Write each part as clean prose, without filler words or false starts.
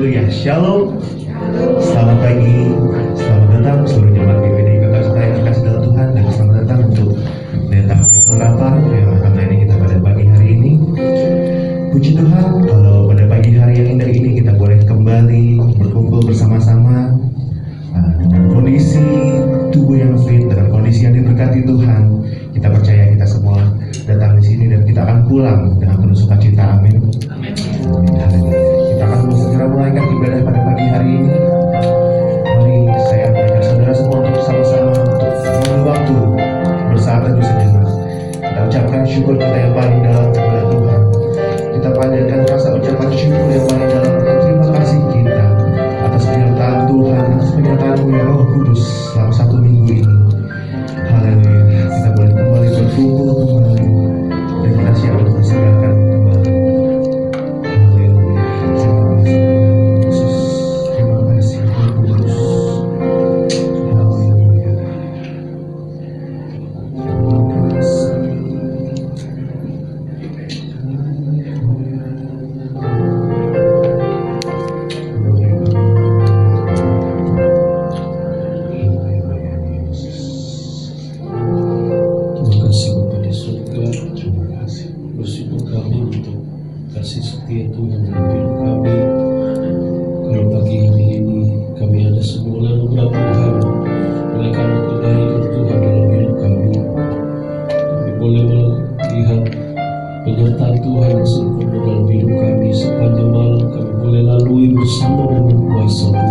Haleluya, Shalom. Selamat pagi, selamat datang seluruh jemaat GPD Kota Serta yang dikasih dalam Tuhan, dan selamat datang untuk datang penerapan yang akan melayani kita pada pagi hari ini. Puji Tuhan, kalau pada pagi hari yang indah ini kita boleh kembali berkumpul bersama-sama dengan kondisi tubuh yang fit, dengan kondisi yang diberkati Tuhan. Kita percaya kita semua datang di sini dan kita akan pulang dengan penuh sukacita. Amin. Kita akan segera mulaikan ibadah pada pagi hari ini. Mari saya mengajak saudara semua untuk sama-sama untuk mengambil waktu bersahabat sejenak. Kita ucapkan syukur kita yang paling dalam kepada Tuhan. Kita panjatkan rasa ucapan syukur yang paling dalam dan terima kasih kita atas penyertaan Tuhan, atas penyertaan-Mu ya Roh Kudus selama 1 minggu ini. Haleluya. Kita boleh kembali berkumpul kembali dan kita siap untuk disediakan kembali. Haleluya. Terima kasih Yesus. Terima kasih Roh Kudus. Haleluya. Terima kasih. Bersyukur kami untuk kasih setia Tuhan dalam hidup kami. Kalau pagi hari ini kami ada semula anugerah Tuhan, oleh karena kuasa hidup Tuhan dalam hidup kami, kami boleh melihat penyertaan Tuhan yang sempurna dalam hidup kami. Sepanjang malam kami boleh lalui bersama dengan kuasa-Mu,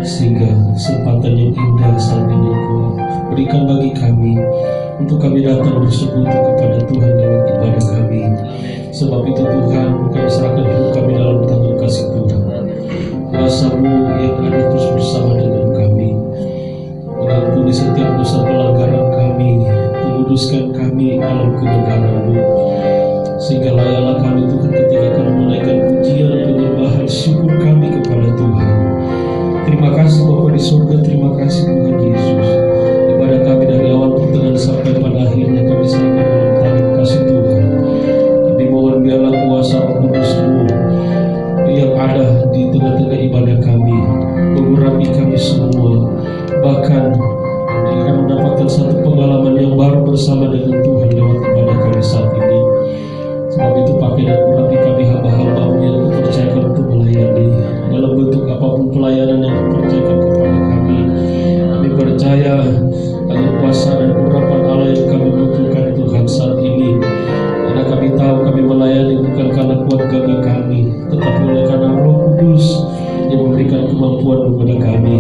sehingga kesempatan yang indah saat ini Kau berikan bagi kami untuk kami datang bersekutu kepada Tuhan lewat ibadah kami. Sebab itu Tuhan, kami serahkan hidup kami dalam tangan kasih Tuhan. Kuasa-Mu yang ada terus bersama dengan kami, mengampuni setiap dosa pelanggaran kami, menguduskan kami dalam kebenaran-Mu, sehingga layaklah kami Tuhan ketika kami menaikkan pujian penyembahan syukur kami kepada Tuhan. Terima kasih Bapa di surga, terima kasih Tuhan Yesus. Ibadah kami dari awal pertengahan sampai pada akhirnya kami serahkan dalam tangan kasih Tuhan. Kami mohon biarlah kuasa Roh Kudus-Mu yang ada di tengah-tengah ibadah kami mengurapi kami semua. Bahkan kami akan mendapatkan satu pengalaman yang baru bersama dengan Tuhan lewat ibadah kami saat ini. Sebab itu pakai dan urapi kami hamba-hamba-Mu yang dipercayakan untuk melayani dalam bentuk apapun pelayanan yang dipercayakan kepada kami. Kami percaya agar kuasa dan urapan Allah yang kami butuhkan Tuhan saat ini, karena kami tahu kami melayani bukan karena kuat gagah kami, tetapi oleh karena Roh Kudus yang memberikan kemampuan kepada kami.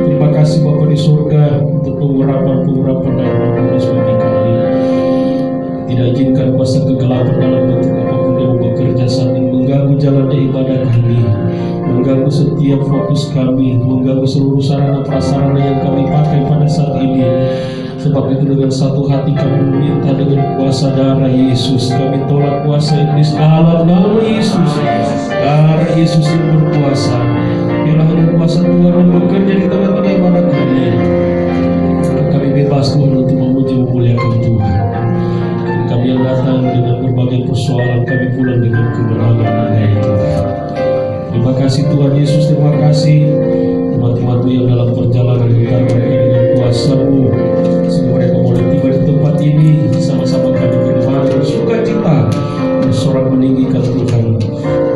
Terima kasih Bapa di surga untuk pengurapan dan Roh Kudus bagi kami. Tidak izinkan kuasa kegelapan dalam bentuk apapun yang bekerja saat ini mengganggu jalannya ibadah kami, mengganggu setiap fokus kami, mengganggu seluruh sarana prasarana yang kami pakai pada saat ini. Sebab itu dengan satu hati kami meminta dengan kuasa darah Yesus, kami tolak kuasa iblis dalam nama Yesus. Darah Yesus yang berkuasa, biarlah hanya kuasa Tuhan yang bekerja di tengah-tengah ibadah kami. Kami bebas Tuhan untuk memuji memuliakan Tuhan. Kami yang datang dengan berbagai persoalan, kami pulang dengan kemenangan dari Tuhan. Terima kasih Tuhan Yesus, terima kasih teman-teman yang dalam perjalanan kita mereka dengan kuasa-Mu, sehingga mereka boleh tiba di tempat ini sama-sama kami menyembah dan sukacita bersorak meninggikan Tuhan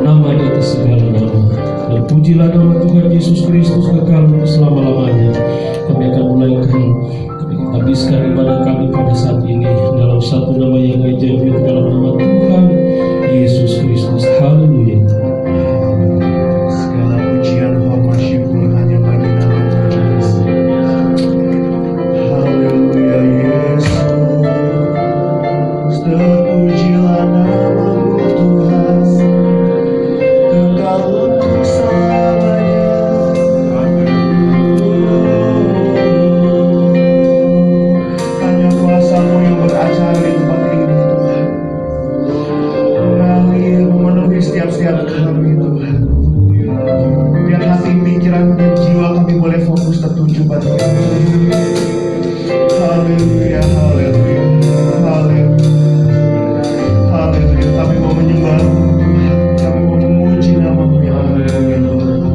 nama di atas segala nama. Dan pujilah nama Tuhan Yesus Kristus kekal untuk selama-lamanya. Kami akan mulaikan, kami habiskan ibadah kami pada saat ini dalam satu nama yang ajaib, yaitu dalam nama Tuhan Yesus Kristus. Haleluya. Segala pujian, hormat, syukur hanya bagi nama Yesus. Haleluya Yesus, terpujilah nama-Mu Tuhan, kekal untuk selamanya. Hanya kuasa-Mu yang beracara di tempat ini Tuhan, mengalir memenuhi setiap kami Tuhan. Biar hati, pikiran, dan jiwa kami boleh fokus tertuju pada Tuhan. Haleluya, haleluya, haleluya, haleluya. Kami mau menyembah, kami mau memuji nama-Mu yang agung.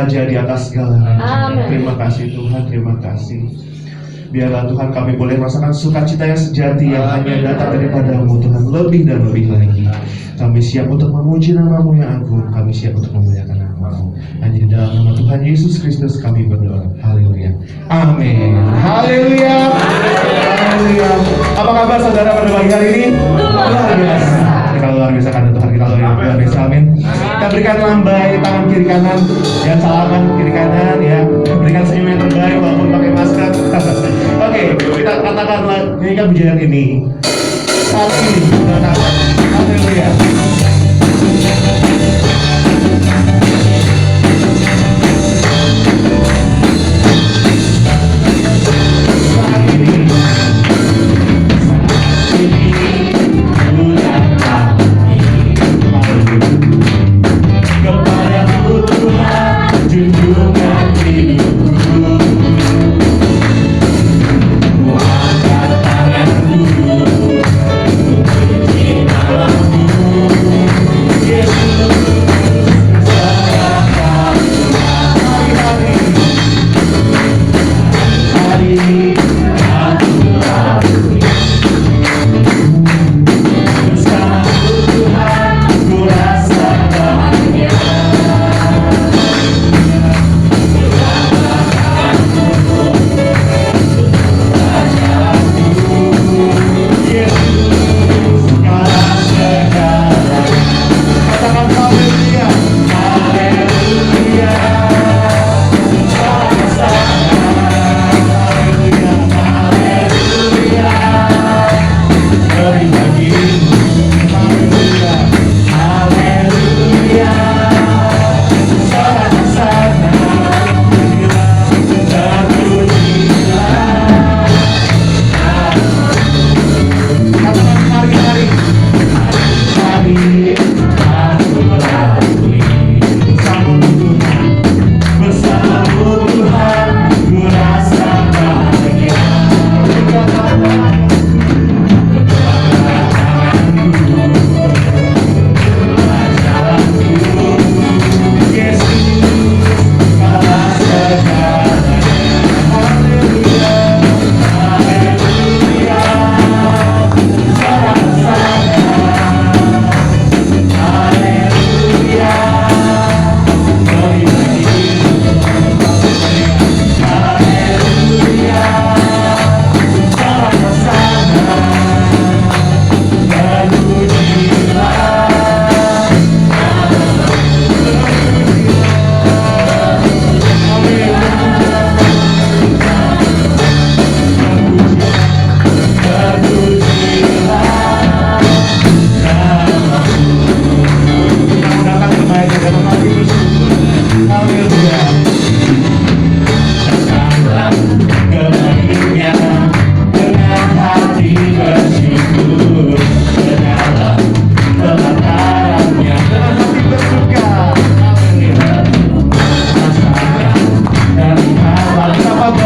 Raja di atas segala raja. Amin. Terima kasih Tuhan, terima kasih. Biarlah Tuhan kami boleh merasakan sukacita yang sejati yang hanya datang daripada-Mu Tuhan, lebih dan lebih lagi. Kami siap untuk memuji nama-Mu yang agung, kami siap untuk memuliakan nama-Mu. Hanya di dalam nama Tuhan Yesus Kristus kami berdoa. Haleluya. Amin. Haleluya. Haleluya. Apa kabar saudara pada pagi hari ini? Luar biasa. Kita luar biasa karena Tuhan kita luar biasa. Amin. Kita berikan lambai tangan kiri kanan, dan salaman kiri kanan ya. Berikan senyum yang terbaik walaupun pakai masker. Oke, kita katakanlah nyanyikan pujian ini. Saat ini, haleluya. Tanganku,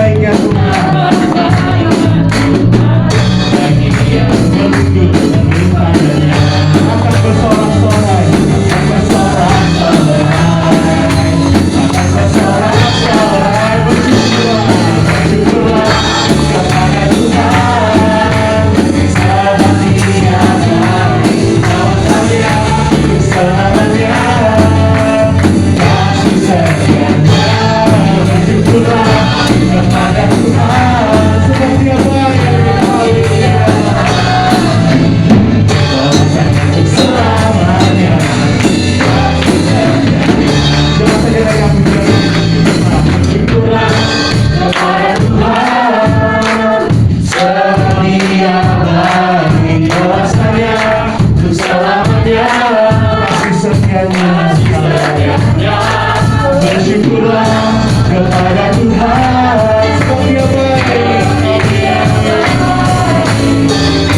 baiknya Tuhan. Bagi yang bersyukur padanya akan bersorak-sorai, akan bersorak-sorai, akan bersorak-sorai. Bersyukurlah kepada Tuhan. Sebab Dia baik, kawasannya selamanya, kasih setianya. Bersyukurlah kepada Tuhan. Sebab Dia baik, haleluya. Kawasannya untuk selamanya, kasih setianya. Jangan saja yang bersyukurlah kepada Tuhan. Sebab Dia baik, kawasannya untuk selamanya, kasih setianya. Bersyukurlah kepada Tuhan. Sebab Dia baik,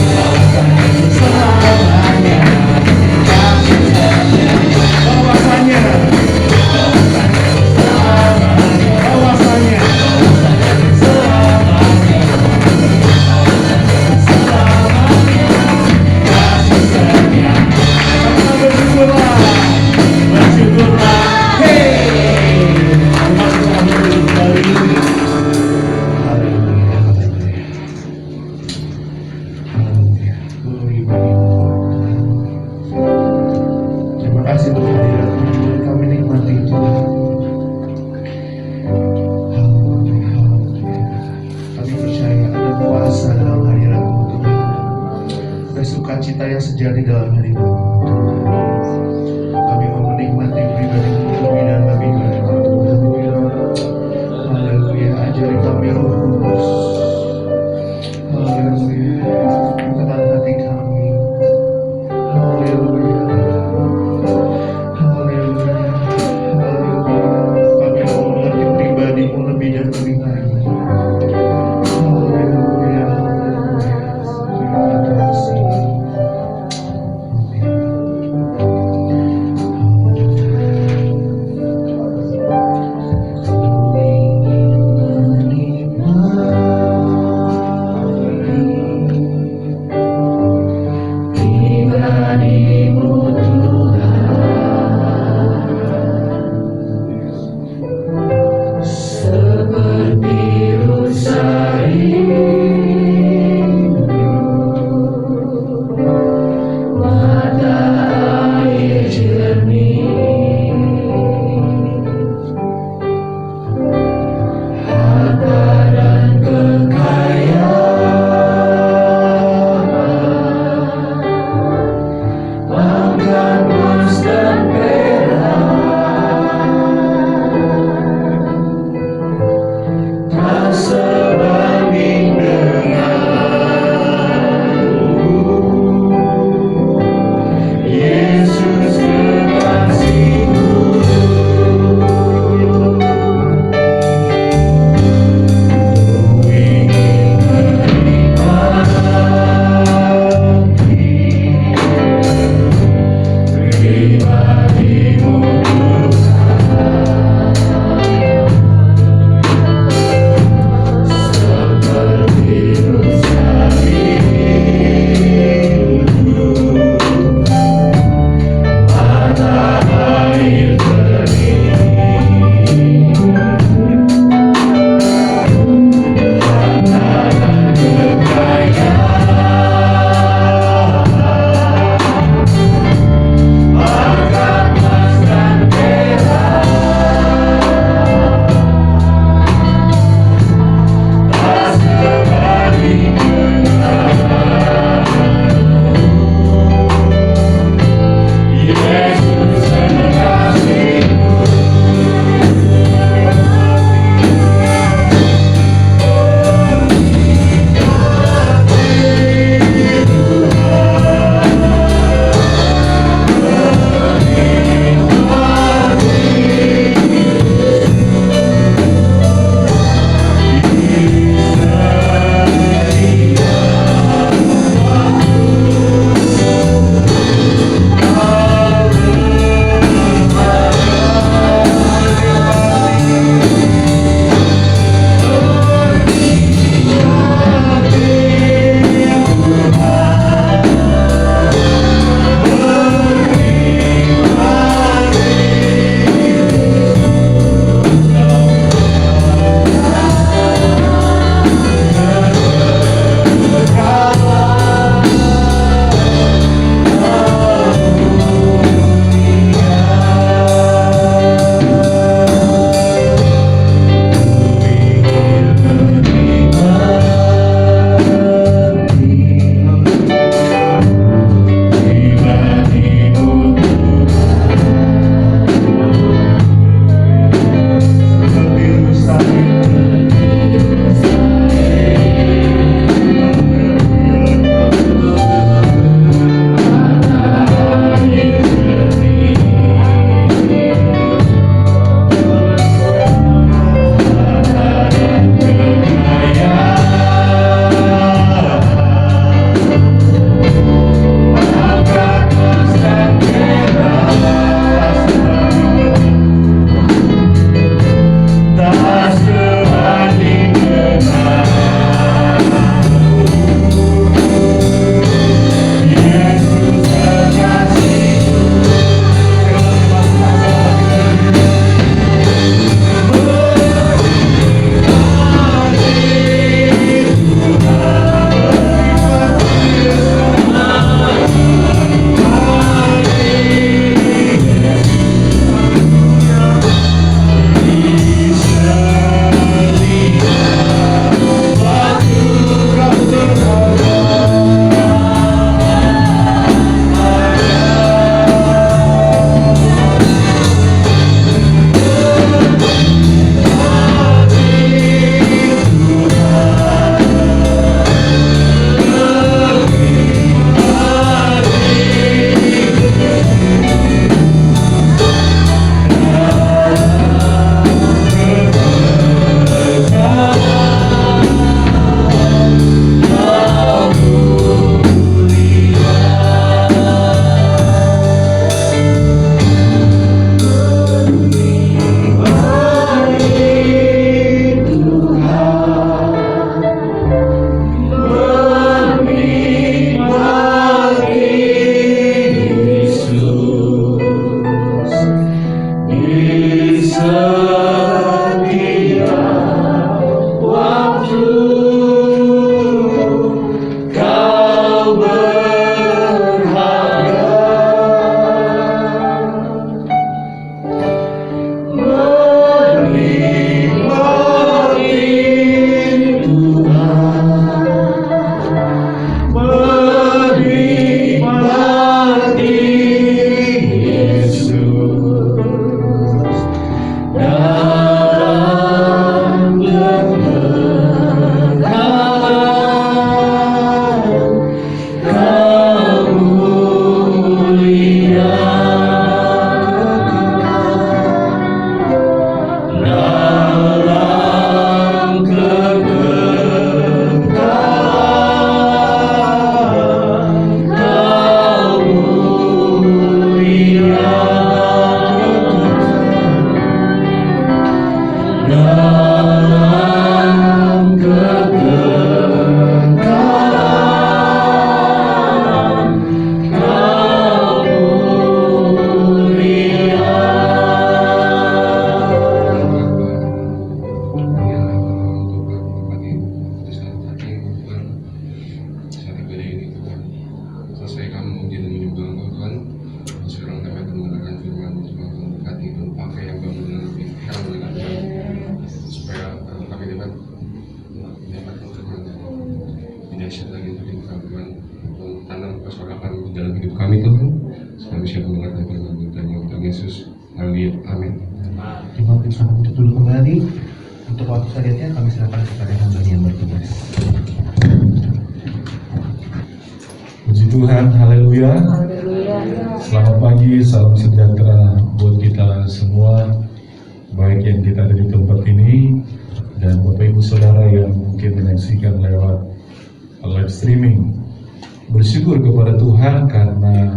kawasannya untuk selamanya, kasih setianya. Kawasannya, kawasannya selamanya, kasih setianya. Bersyukurlah, bersyukurlah. Hey, terima kasih telah berdiri kembali. Haleluya, haleluya, haleluya. Glory be to God. Terima kasih untuk hadirat-Mu, kami nikmati Tuhan. Haleluya, haleluya. Kami percaya ada kuasa dalam hadirat-Mu Tuhan. Ada sukacita yang sejati dalam hadirat-Mu Tuhan. Kami mau menikmati pribadi-Mu lebih dan lebih Tuhan. Haleluya, ajari kami Roh Kudus. Haleluya, bukakan hati kami. Haleluya, haleluya, haleluya. Kami mau mengerti pribadi-Mu lebih dan lebih lagi. Haleluya, haleluya. Terima kasih. Amin. Indonesia lagi Tuhan, Tuhan tanam persaudaraan di dalam hidup kami Tuhan, kami siap mendengarkan firman Tuhan Tuhan Yesus. Haleluya, amin. Terima kasih untuk dulu kembali. Untuk waktu selanjutnya kami silakan kepada hamba yang bertugas. Puji Tuhan, haleluya. Selamat pagi, salam sejahtera buat kita semua, baik yang kita ada di tempat ini dan Bapak Ibu Saudara yang mungkin menyaksikan lewat live streaming. Bersyukur kepada Tuhan karena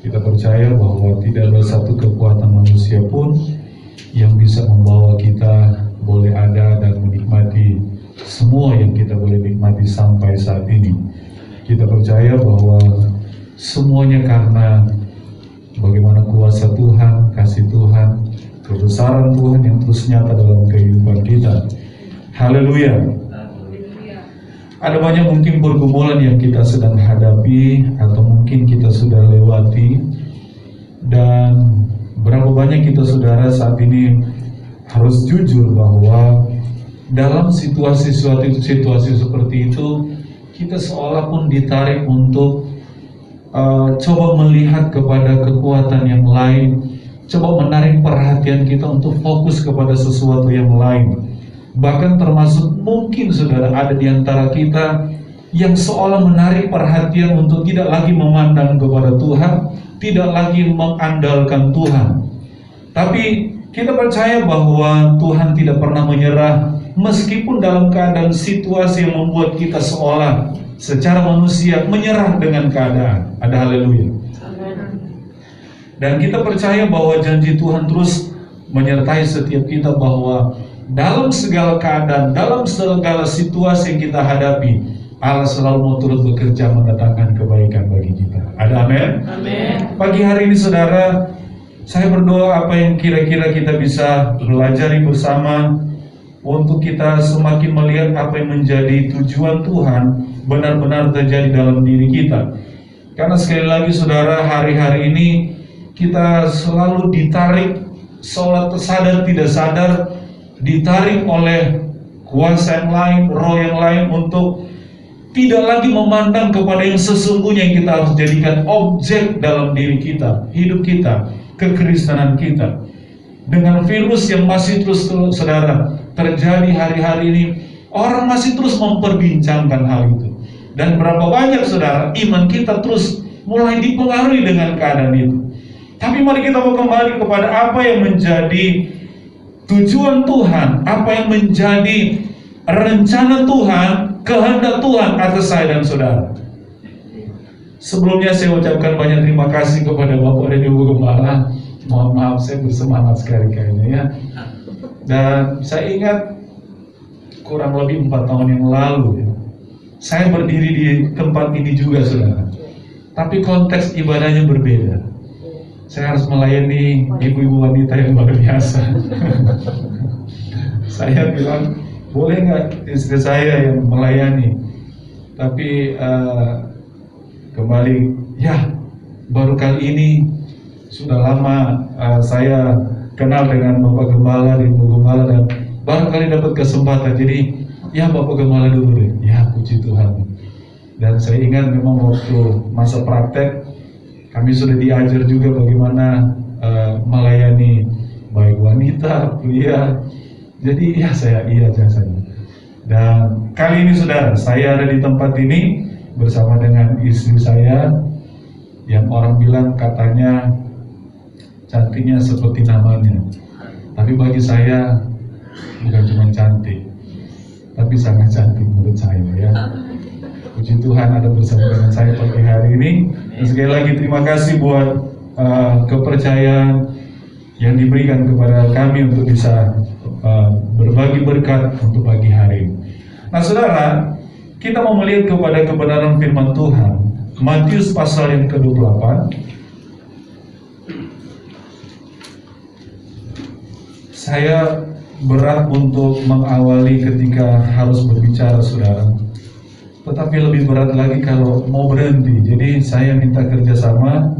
kita percaya bahwa tidak ada satu kekuatan manusia pun yang bisa membawa kita boleh ada dan menikmati semua yang kita boleh nikmati sampai saat ini. Kita percaya bahwa semuanya karena bagaimana kuasa Tuhan, kasih Tuhan, kebesaran Tuhan yang terus nyata dalam kehidupan kita. Haleluya. Ada banyak mungkin pergumulan yang kita sedang hadapi atau mungkin kita sudah lewati, dan berapa banyak kita saudara saat ini harus jujur bahwa dalam situasi seperti itu kita seolah pun ditarik untuk coba melihat kepada kekuatan yang lain, coba menarik perhatian kita untuk fokus kepada sesuatu yang lain. Bahkan termasuk mungkin saudara ada di antara kita yang seolah menarik perhatian untuk tidak lagi memandang kepada Tuhan, tidak lagi mengandalkan Tuhan. Tapi kita percaya bahwa Tuhan tidak pernah menyerah, meskipun dalam keadaan situasi yang membuat kita seolah secara manusia menyerah dengan keadaan. Ada haleluya. Dan kita percaya bahwa janji Tuhan terus menyertai setiap kita, bahwa dalam segala keadaan, dalam segala situasi yang kita hadapi, Allah selalu mau turut bekerja mendatangkan kebaikan bagi kita. Ada amin? Amin. Pagi hari ini saudara, saya berdoa apa yang kira-kira kita bisa pelajari bersama untuk kita semakin melihat apa yang menjadi tujuan Tuhan benar-benar terjadi dalam diri kita. Karena sekali lagi saudara, hari-hari ini kita selalu ditarik, sholat sadar tidak sadar, ditarik oleh kuasa yang lain, roh yang lain untuk tidak lagi memandang kepada yang sesungguhnya yang kita harus jadikan objek dalam diri kita, hidup kita, kekristenan kita. Dengan virus yang masih terus saudara terjadi hari-hari ini, orang masih terus memperbincangkan hal itu. Dan berapa banyak saudara iman kita terus mulai dipengaruhi dengan keadaan itu. Tapi mari kita mau kembali kepada apa yang menjadi tujuan Tuhan, apa yang menjadi rencana Tuhan, kehendak Tuhan atas saya dan saudara. Sebelumnya saya ucapkan banyak terima kasih kepada Bapak dan Ibu Gembala. Mohon maaf saya bersemangat sekali kayaknya ya. Dan saya ingat kurang lebih 4 tahun yang lalu ya, saya berdiri di tempat ini juga saudara. Tapi konteks ibadahnya berbeda. Saya harus melayani ibu-ibu wanita yang luar biasa. Saya bilang, boleh nggak istri saya yang melayani? Tapi kembali, ya baru kali ini sudah lama saya kenal dengan Bapak Gembala dan Ibu Gembala, dan baru kali dapat kesempatan. Jadi, ya Bapak Gembala dulu deh. Ya puji Tuhan. Dan saya ingat memang waktu masa praktek, kami sudah diajar juga bagaimana melayani baik wanita, pria. Jadi ya saya iya jasanya. Dan kali ini saudara, saya ada di tempat ini bersama dengan istri saya yang orang bilang katanya cantiknya seperti namanya. Tapi bagi saya bukan cuma cantik, tapi sangat cantik menurut saya ya. Puji Tuhan ada bersama dengan saya pagi hari ini. Dan sekali lagi terima kasih buat kepercayaan yang diberikan kepada kami untuk bisa berbagi berkat untuk pagi hari ini. Nah saudara, kita mau melihat kepada kebenaran firman Tuhan, Matius pasal yang ke-28. Saya berat untuk mengawali ketika harus berbicara saudara, tetapi lebih berat lagi kalau mau berhenti. Jadi saya minta kerjasama.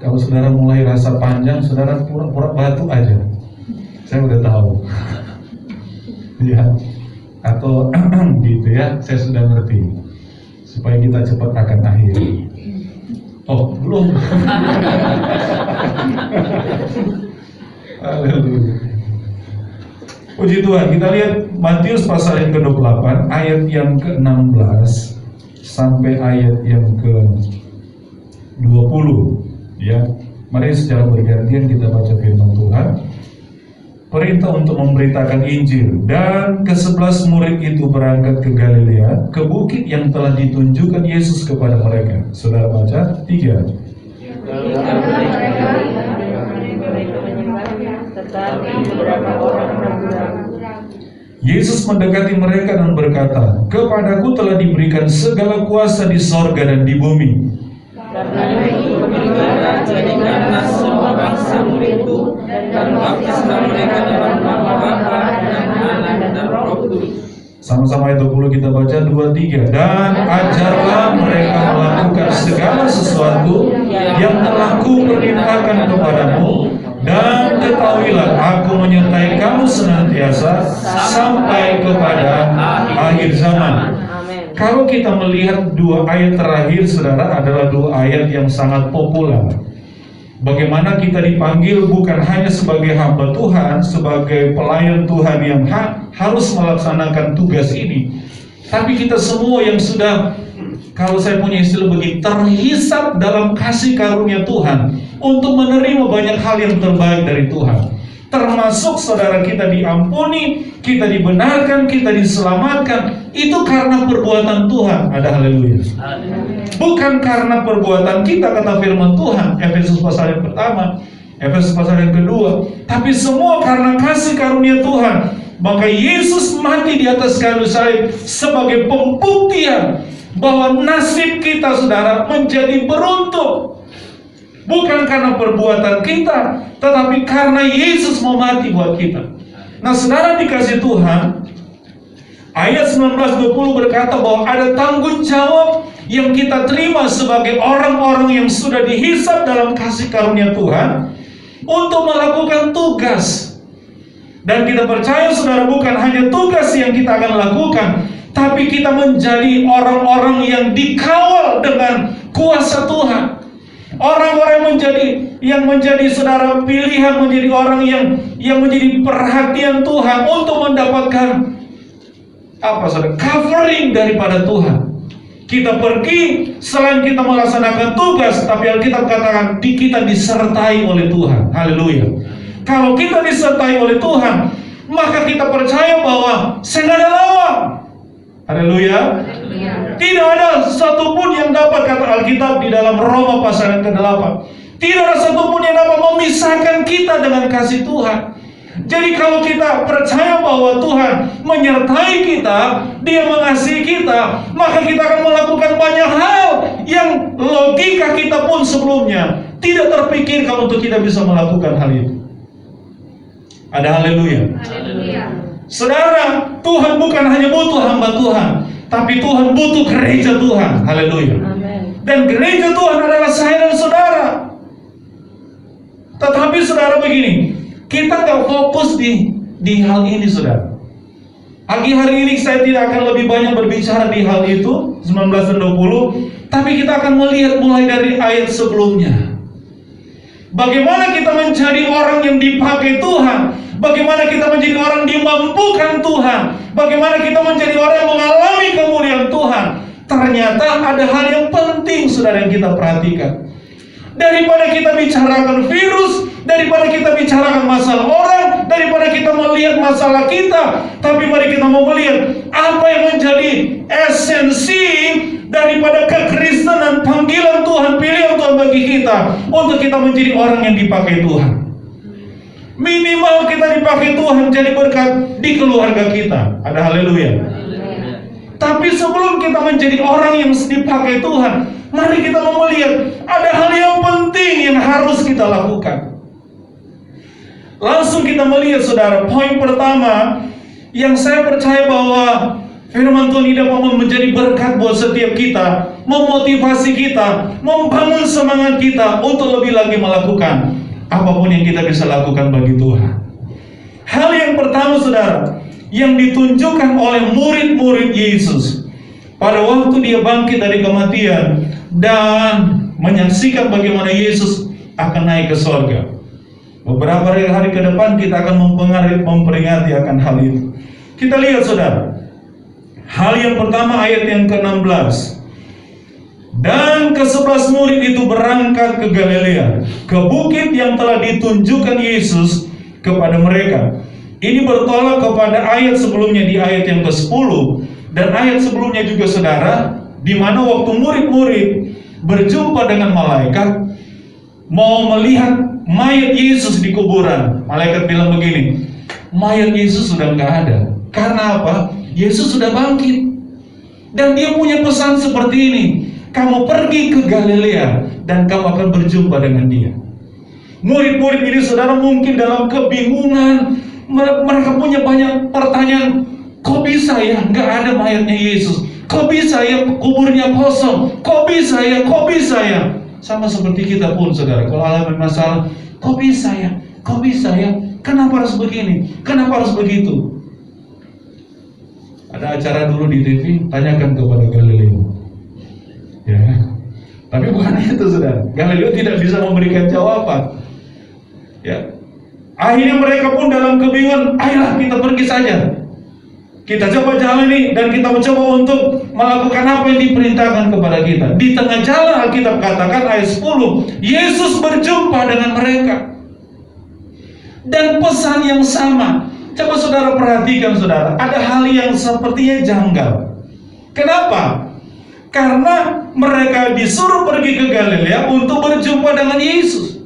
Kalau saudara mulai rasa panjang, saudara pura-pura batuk aja. Saya udah tahu. Ya, atau gitu ya, saya sudah ngerti. supaya kita cepat akan akhir. Oh, belum. Haleluya. Puji Tuhan, kita lihat Matius pasal yang ke-28 ayat yang ke-16 sampai ayat yang ke-20 ya. Mari secara bergantian kita baca firman Tuhan. Perintah untuk memberitakan Injil. Dan ke-11 murid itu berangkat ke Galilea, ke bukit yang telah ditunjukkan Yesus kepada mereka. Saudara baca 3. Yesus mendekati mereka dan berkata, "Kepadaku telah diberikan segala kuasa di sorga dan di bumi. Karena itu pergilah, jadikanlah semua bangsa muridku dan baptislah mereka dalam nama Bapa dan Anak dan Roh Kudus." Sama-sama ayat 20 kita baca 2, 3. Dan ajarlah mereka melakukan segala sesuatu yang telah kuperintahkan kepadamu, dan ketahuilah aku menyertai kamu senantiasa sampai kepada akhir zaman. Kalau kita melihat 2 ayat terakhir, saudara, adalah 2 ayat yang sangat populer. Bagaimana kita dipanggil bukan hanya sebagai hamba Tuhan, sebagai pelayan Tuhan yang harus melaksanakan tugas ini, tapi kita semua yang sudah, kalau saya punya istilah begini, terhisap dalam kasih karunia Tuhan untuk menerima banyak hal yang terbaik dari Tuhan. Termasuk saudara, kita diampuni, kita dibenarkan, kita diselamatkan. Itu karena perbuatan Tuhan. Ada haleluya. Bukan karena perbuatan kita, kata firman Tuhan Efesus pasal yang pertama, Efesus pasal yang kedua, tapi semua karena kasih karunia Tuhan. Maka Yesus mati di atas kayu salib sebagai pembuktian bahwa nasib kita, saudara, menjadi beruntung. Bukan karena perbuatan kita, tetapi karena Yesus mau mati buat kita. Nah, saudara dikasih Tuhan, ayat 19-20 berkata bahwa ada tanggung jawab yang kita terima sebagai orang-orang yang sudah dihisap dalam kasih karunia Tuhan untuk melakukan tugas. Dan kita percaya, saudara, bukan hanya tugas yang kita akan lakukan, tapi kita menjadi orang-orang yang dikawal dengan kuasa Tuhan. Orang-orang yang menjadi saudara pilihan, menjadi orang yang menjadi perhatian Tuhan untuk mendapatkan apa, saudara, covering daripada Tuhan. Kita pergi, selain kita melaksanakan tugas, tapi Alkitab katakan kita disertai oleh Tuhan. Haleluya. Kalau kita disertai oleh Tuhan, maka kita percaya bahwa saya nggak ada lawan. Haleluya. Tidak ada satupun yang dapat, kata Alkitab di dalam Roma pasal yang ke-8, tidak ada satupun yang dapat memisahkan kita dengan kasih Tuhan. Jadi kalau kita percaya bahwa Tuhan menyertai kita, Dia mengasihi kita, maka kita akan melakukan banyak hal yang logika kita pun sebelumnya tidak terpikirkan untuk kita bisa melakukan hal itu. Ada haleluya. Saudara, Tuhan bukan hanya butuh hamba Tuhan, tapi Tuhan butuh gereja Tuhan. Haleluya. Dan gereja Tuhan adalah saya dan saudara. Tetapi saudara begini, kita nggak fokus di hal ini, saudara. Pagi hari ini saya tidak akan lebih banyak berbicara di hal itu 19 dan 20, tapi kita akan melihat mulai dari ayat sebelumnya. Bagaimana kita menjadi orang yang dipakai Tuhan, bagaimana kita menjadi orang dimampukan Tuhan, bagaimana kita menjadi orang yang mengalami kemuliaan Tuhan. Ternyata ada hal yang penting, saudara, yang kita perhatikan. Daripada kita bicarakan virus, daripada kita bicarakan masalah orang, daripada kita melihat masalah kita, tapi mari kita mau melihat apa yang menjadi esensi daripada kekristenan, panggilan Tuhan, pilihan Tuhan bagi kita, untuk kita menjadi orang yang dipakai Tuhan. Minimal kita dipakai Tuhan jadi berkat di keluarga kita. Ada haleluya. Tapi sebelum kita menjadi orang yang dipakai Tuhan, mari kita melihat ada hal yang penting yang harus kita lakukan. Langsung kita melihat, saudara, poin pertama yang saya percaya bahwa firman Tuhan ini dapat menjadi berkat buat setiap kita, memotivasi kita, membangun semangat kita untuk lebih lagi melakukan apapun yang kita bisa lakukan bagi Tuhan. Hal yang pertama, saudara, yang ditunjukkan oleh murid-murid Yesus pada waktu dia bangkit dari kematian dan menyaksikan bagaimana Yesus akan naik ke sorga. Beberapa hari ke depan kita akan memperingati akan hal itu. Kita lihat saudara, hal yang pertama ayat yang ke-16. Dan ke-11 murid itu berangkat ke Galilea, ke bukit yang telah ditunjukkan Yesus kepada mereka. Ini bertolak kepada ayat sebelumnya di ayat yang ke-10 dan ayat sebelumnya juga saudara, di mana waktu murid-murid berjumpa dengan malaikat mau melihat mayat Yesus di kuburan. Malaikat bilang begini, mayat Yesus sudah nggak ada. Karena apa? Yesus sudah bangkit. Dan dia punya pesan seperti ini, kamu pergi ke Galilea dan kamu akan berjumpa dengan dia. Murid-murid ini saudara mungkin dalam kebingungan, mereka punya banyak pertanyaan. Kok bisa ya nggak ada mayatnya Yesus? Kok bisa ya kuburnya kosong? Kok bisa ya? Kok bisa ya? Sama seperti kita pun saudara, kalau alami masalah, kok bisa ya? Kok bisa ya? Kenapa harus begini? Kenapa harus begitu? Ada acara dulu di TV, tanyakan kepada Galileo. Ya, tapi bukan itu saudara. Galileo tidak bisa memberikan jawaban. Ya, akhirnya mereka pun dalam kebingungan, ayolah kita pergi saja. Kita coba jalani dan kita mencoba untuk melakukan apa yang diperintahkan kepada kita. Di tengah jalan Alkitab katakan ayat 10, Yesus berjumpa dengan mereka. Dan pesan yang sama. Coba saudara perhatikan saudara, ada hal yang sepertinya janggal. Kenapa? Karena mereka disuruh pergi ke Galilea untuk berjumpa dengan Yesus.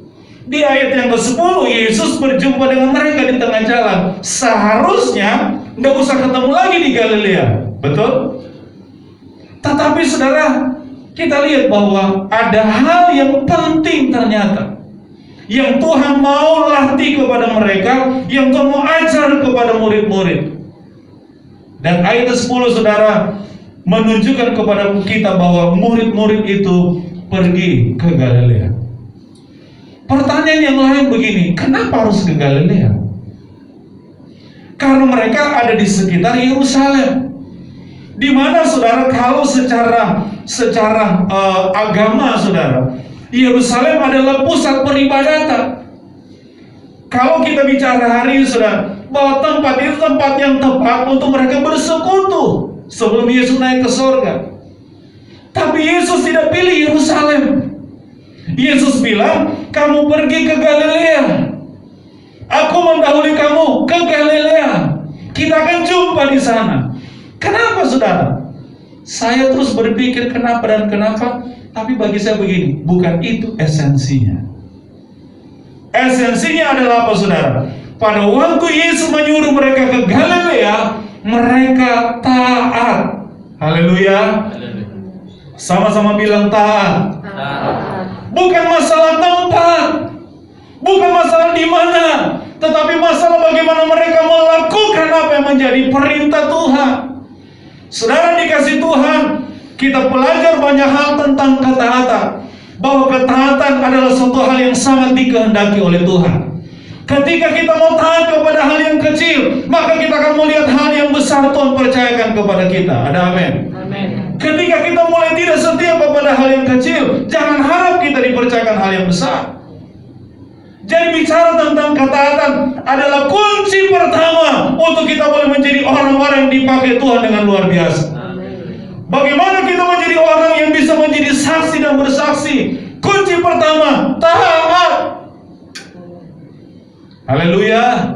Di ayat yang ke-10, Yesus berjumpa dengan mereka di tengah jalan. Seharusnya nggak usah ketemu lagi di Galilea, betul? Tetapi saudara, kita lihat bahwa ada hal yang penting ternyata, yang Tuhan mau latih kepada mereka, yang Tuhan mau ajar kepada murid-murid. Dan ayat 10 saudara menunjukkan kepada kita bahwa murid-murid itu pergi ke Galilea. Pertanyaan yang lain begini, kenapa harus ke Galilea? Karena mereka ada di sekitar Yerusalem, di mana saudara kalau secara agama saudara, Yerusalem adalah pusat peribadatan. Kalau kita bicara hari ini saudara, bahwa tempat itu tempat yang tepat untuk mereka bersekutu sebelum Yesus naik ke surga. Tapi Yesus tidak pilih Yerusalem. Yesus bilang, kamu pergi ke Galilea. Aku mendahului kamu ke Galilea. Kita akan jumpa di sana. Kenapa saudara? Saya terus berpikir kenapa dan kenapa, tapi bagi saya begini, bukan itu esensinya. Esensinya adalah apa saudara? Pada waktu Yesus menyuruh mereka ke Galilea, mereka taat. Haleluya. Sama-sama bilang taat. Bukan masalah tempat, bukan masalah di mana, tetapi masalah bagaimana mereka melakukan apa yang menjadi perintah Tuhan. Saudara dikasih Tuhan, kita belajar banyak hal tentang ketaatan, bahwa ketaatan adalah suatu hal yang sangat dikehendaki oleh Tuhan. Ketika kita mau taat kepada hal yang kecil, maka kita akan melihat hal yang besar Tuhan percayakan kepada kita. Ada amin? Amin. Ketika kita mulai tidak setia kepada hal yang kecil, jangan harap kita dipercayakan hal yang besar. Jadi bicara tentang ketaatan adalah kunci pertama untuk kita boleh menjadi orang-orang yang dipakai Tuhan dengan luar biasa. Bagaimana kita menjadi orang yang bisa menjadi saksi dan bersaksi? Kunci pertama, taat. Haleluya.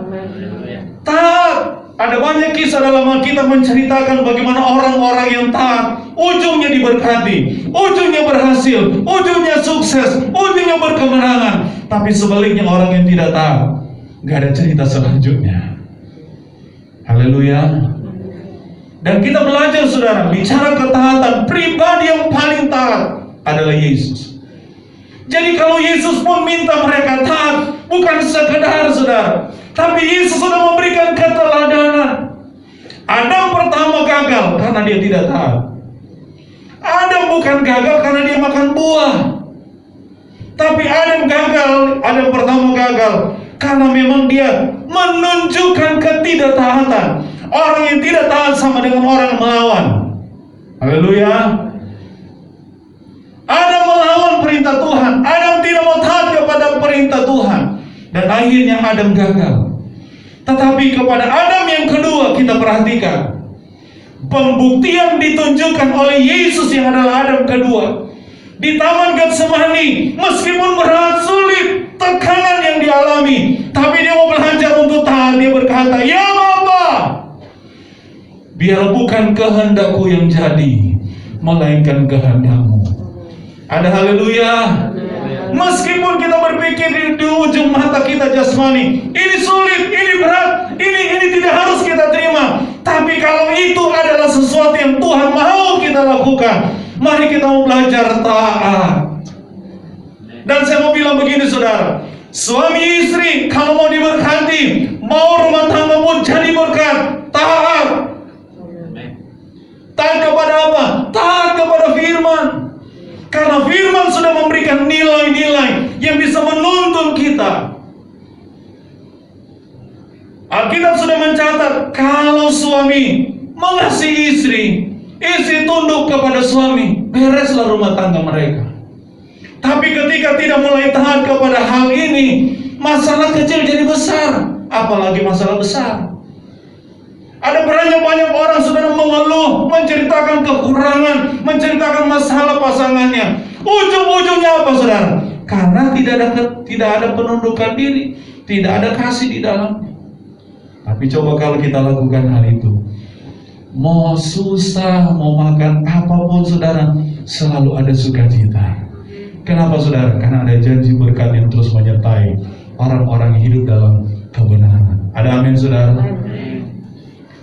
Taat. Ada banyak kisah dalam Alkitab menceritakan bagaimana orang-orang yang taat ujungnya diberkati, ujungnya berhasil, ujungnya sukses, ujungnya berkemenangan. Tapi sebaliknya orang yang tidak taat, gak ada cerita selanjutnya. Haleluya. Dan kita belajar saudara, bicara ketaatan, pribadi yang paling taat adalah Yesus. Jadi kalau Yesus pun minta mereka taat, bukan sekedar saudara, tapi Yesus sudah memberikan keteladanan. Adam pertama gagal karena dia tidak taat. Adam bukan gagal karena dia makan buah, tapi Adam pertama gagal karena memang dia menunjukkan ketidaktaatan. Orang yang tidak taat sama dengan orang melawan. Haleluya. Adam melawan perintah Tuhan. Adam tidak mau taat kepada perintah Tuhan. Dan akhirnya Adam gagal. Tetapi kepada Adam yang kedua kita perhatikan. Pembuktian ditunjukkan oleh Yesus yang adalah Adam kedua. Di Taman Getsemani, meskipun berat, sulit, tekanan yang dialami, tapi dia mau belajar untuk taat. Dia berkata, "Ya Bapa, biar bukan kehendakku yang jadi, melainkan kehendak-Mu." Ada haleluya. Meskipun kita berpikir di ujung mata kita jasmani, ini sulit, ini berat, ini tidak harus kita terima. Tapi kalau itu adalah sesuatu yang Tuhan mau kita lakukan, mari kita mau belajar taat. Dan saya mau bilang begini saudara, suami istri kalau mau diberkati, mau rumah tangga pun jadi berkat, taat. Taat kepada apa? Taat kepada firman. Karena firman sudah memberikan nilai-nilai yang bisa menuntun kita. Alkitab sudah mencatat kalau suami mengasihi istri, istri tunduk kepada suami, bereslah rumah tangga mereka. Tapi ketika tidak mulai taat kepada hal ini, masalah kecil jadi besar, apalagi masalah besar. Ada banyak orang sudah mengeluh, menceritakan kekurangan, menceritakan masalah pasangannya. Ujung-ujungnya apa saudara? Karena tidak ada penundukan diri, tidak ada kasih di dalamnya. Tapi coba kalau kita lakukan hal itu, mau susah, mau makan apapun saudara, selalu ada sukacita. Kenapa saudara? Karena ada janji berkat yang terus menyertai orang-orang yang hidup dalam kebenaran. Ada amin saudara?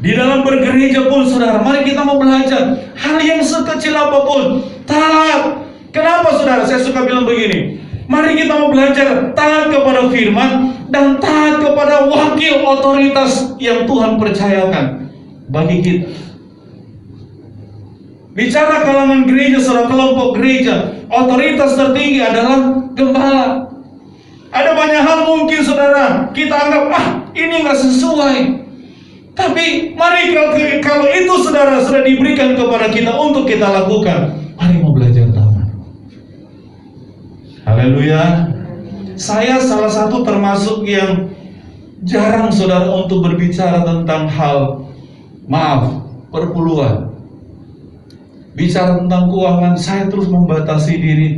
Di dalam bergereja pun saudara, mari kita mau belajar hal yang sekecil apapun, taat. Kenapa saudara? Saya suka bilang begini, mari kita mau belajar taat kepada firman dan taat kepada wakil otoritas yang Tuhan percayakan bagi kita. Bicara kalangan gereja, saudara, kelompok gereja, otoritas tertinggi adalah gembala. Ada banyak hal mungkin saudara kita anggap ini nggak sesuai. Tapi mari kalau itu saudara sudah diberikan kepada kita untuk kita lakukan, mari mau belajar taat. Haleluya. Saya salah satu termasuk yang jarang saudara untuk berbicara tentang hal perpuluhan. Bicara tentang keuangan, saya terus membatasi diri.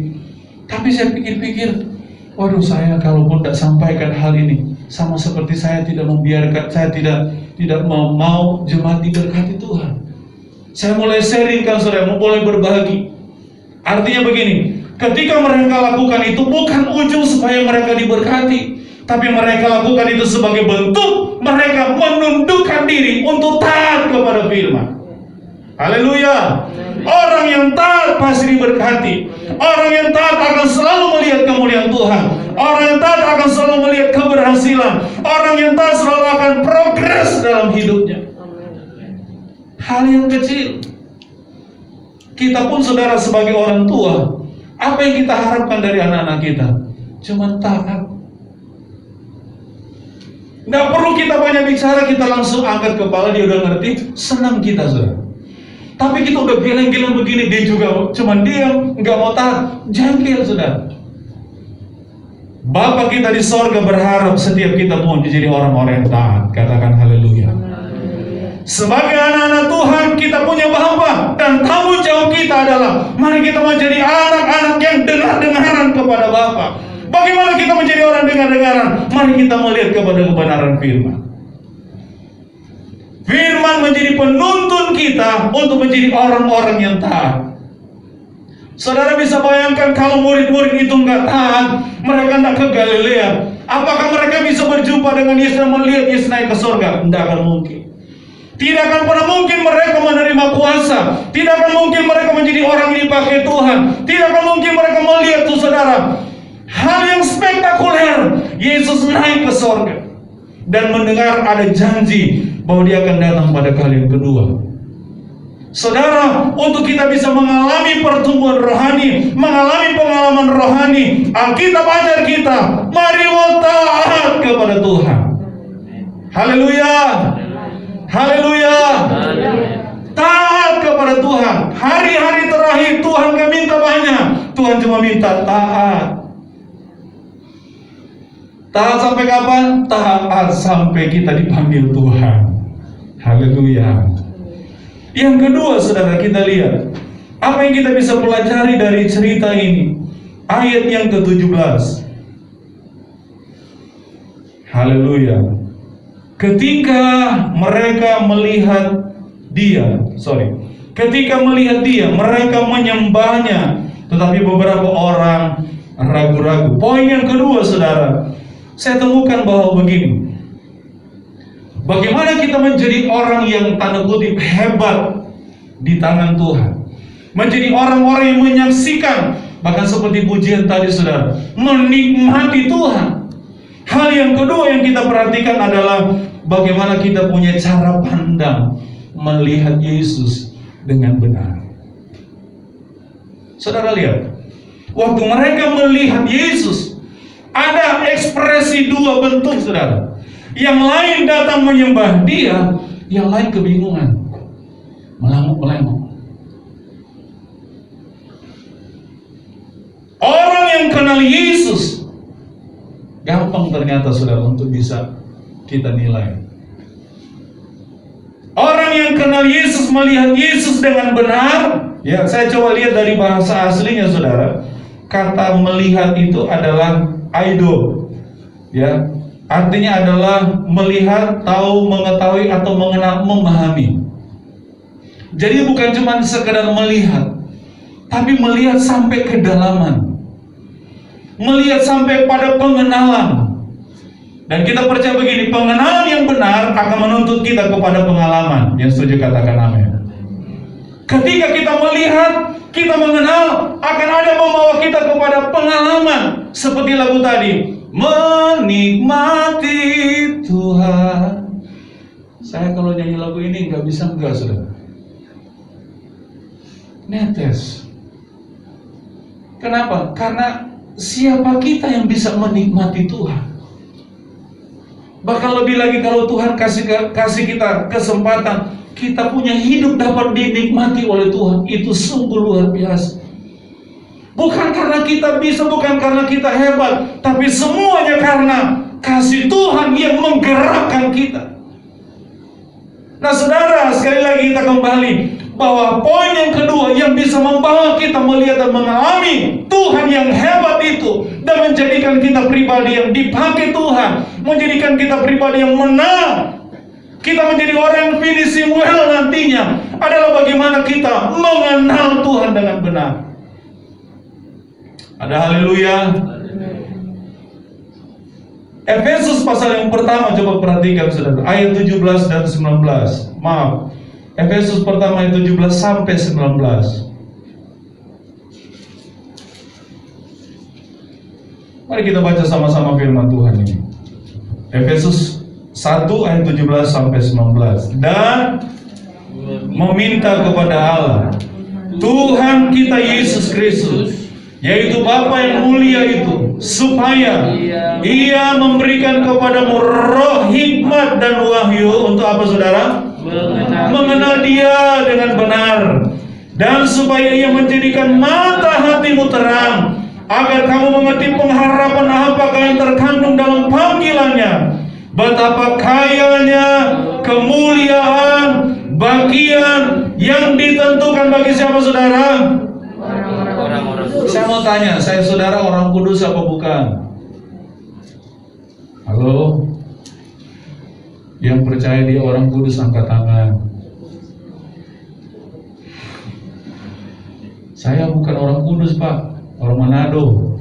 Tapi saya pikir-pikir, waduh, saya kalaupun tidak sampaikan hal ini, sama seperti saya tidak membiarkan, saya tidak mau jemaat diberkati Tuhan. Saya mulai sharingkan saudara, mulai berbagi. Artinya begini, ketika mereka lakukan itu bukan ujung supaya mereka diberkati, tapi mereka lakukan itu sebagai bentuk mereka menundukkan diri untuk taat kepada firman. Haleluya. Orang yang taat pasti diberkati. Orang yang taat akan selalu melihat kemuliaan Tuhan. Orang yang taat akan selalu melihat keberhasilan. Orang yang taat selalu akan progres dalam hidupnya. Hal yang kecil. Kita pun saudara sebagai orang tua, apa yang kita harapkan dari anak-anak kita? Cuma taat. Nggak perlu kita banyak bicara, kita langsung angkat kepala, dia udah ngerti, senang kita saudara. Tapi kita udah geleng-geleng begini, dia juga cuma diam, nggak mau taat, jengkel saudara. Bapa kita di sorga berharap setiap kita pun menjadi orang-orang yang taat. Katakan haleluya. Sebagai anak-anak Tuhan, kita punya Bapa, dan tanggung jawab kita adalah mari kita menjadi anak-anak yang dengar-dengaran kepada Bapa. Bagaimana kita menjadi orang dengar-dengaran? Mari kita melihat kepada kebenaran firman. Firman menjadi penuntun kita untuk menjadi orang-orang yang taat. Saudara bisa bayangkan kalau murid-murid itu nggak taat, mereka nggak ke Galilea, apakah mereka bisa berjumpa dengan Yesus dan melihat Yesus naik ke surga? Tidak akan mungkin. Tidak akan pernah mungkin mereka menerima kuasa. Tidak akan mungkin mereka menjadi orang yang dipakai Tuhan. Tidak akan mungkin mereka melihat tuh saudara hal yang spektakuler, Yesus naik ke surga dan mendengar ada janji bahwa dia akan datang pada kali yang kedua. Saudara, untuk kita bisa mengalami pertumbuhan rohani, mengalami pengalaman rohani, Alkitab ajar kita, mari taat kepada Tuhan. Haleluya. Haleluya. Taat kepada Tuhan. Hari cuma minta taat. Taat sampai kapan? Taat sampai kita dipanggil Tuhan. Haleluya. Yang kedua, saudara, kita lihat apa yang kita bisa pelajari dari cerita ini. Ayat yang ke-17. Haleluya. Ketika mereka melihat dia, mereka menyembahnya, tetapi beberapa orang ragu-ragu. Poin yang kedua, saudara, saya temukan bahwa begini. Bagaimana kita menjadi orang yang tanda kutip hebat di tangan Tuhan, menjadi orang-orang yang menyaksikan, bahkan seperti pujian tadi, saudara, menikmati Tuhan. Hal yang kedua yang kita perhatikan adalah bagaimana kita punya cara pandang melihat Yesus dengan benar. Saudara lihat, waktu mereka melihat Yesus, ada ekspresi dua bentuk, saudara. Yang lain datang menyembah dia, yang lain kebingungan, melanguk-melanguk. Orang yang kenal Yesus gampang ternyata, saudara, untuk bisa kita nilai. Orang yang kenal Yesus melihat Yesus dengan benar. Ya, saya coba lihat dari bahasa aslinya, saudara. Kata melihat itu adalah aido. Ya, artinya adalah melihat, tahu, mengetahui, atau mengenal, memahami. Jadi bukan cuma sekedar melihat, tapi melihat sampai kedalaman, melihat sampai pada pengenalan. Dan kita percaya begini, pengenalan yang benar akan menuntut kita kepada pengalaman. Yang setuju katakan amin. Ketika kita melihat, kita mengenal, akan ada membawa kita kepada pengalaman. Seperti lagu tadi, menikmati Tuhan. Saya kalau nyanyi lagu ini nggak bisa enggak, saudara. Netes. Kenapa? Karena siapa kita yang bisa menikmati Tuhan? Bahkan lebih lagi kalau Tuhan kasih kita kesempatan, kita punya hidup dapat dinikmati oleh Tuhan, itu sungguh luar biasa. Bukan karena kita bisa, bukan karena kita hebat, tapi semuanya karena kasih Tuhan yang menggerakkan kita. Nah, saudara, sekali lagi kita kembali bahwa poin yang kedua yang bisa membawa kita melihat dan mengalami Tuhan yang hebat itu dan menjadikan kita pribadi yang dipakai Tuhan, menjadikan kita pribadi yang menang, kita menjadi orang yang finishing well nantinya, adalah bagaimana kita mengenal Tuhan dengan benar. Ada haleluya. Efesus pasal yang pertama, coba perhatikan, saudara, ayat 17 dan 19. Maaf, Efesus pertama ayat 17 sampai 19. Mari kita baca sama-sama firman Tuhan ini. Efesus 1 ayat 17 sampai 19. Dan meminta kepada Allah, Tuhan kita Yesus Kristus, yaitu Bapa yang mulia itu, supaya Ia memberikan kepadamu roh hikmat dan wahyu untuk apa, saudara? Mengenal Dia dengan benar, dan supaya Ia menjadikan mata hatimu terang, agar kamu mengerti pengharapan apakah yang terkandung dalam panggilannya, betapa kayanya kemuliaan bagian yang ditentukan bagi siapa, saudara? Saya mau tanya, saya saudara orang kudus apa bukan? Halo? Yang percaya dia orang kudus angkat tangan. Saya bukan orang kudus, Pak, orang Manado.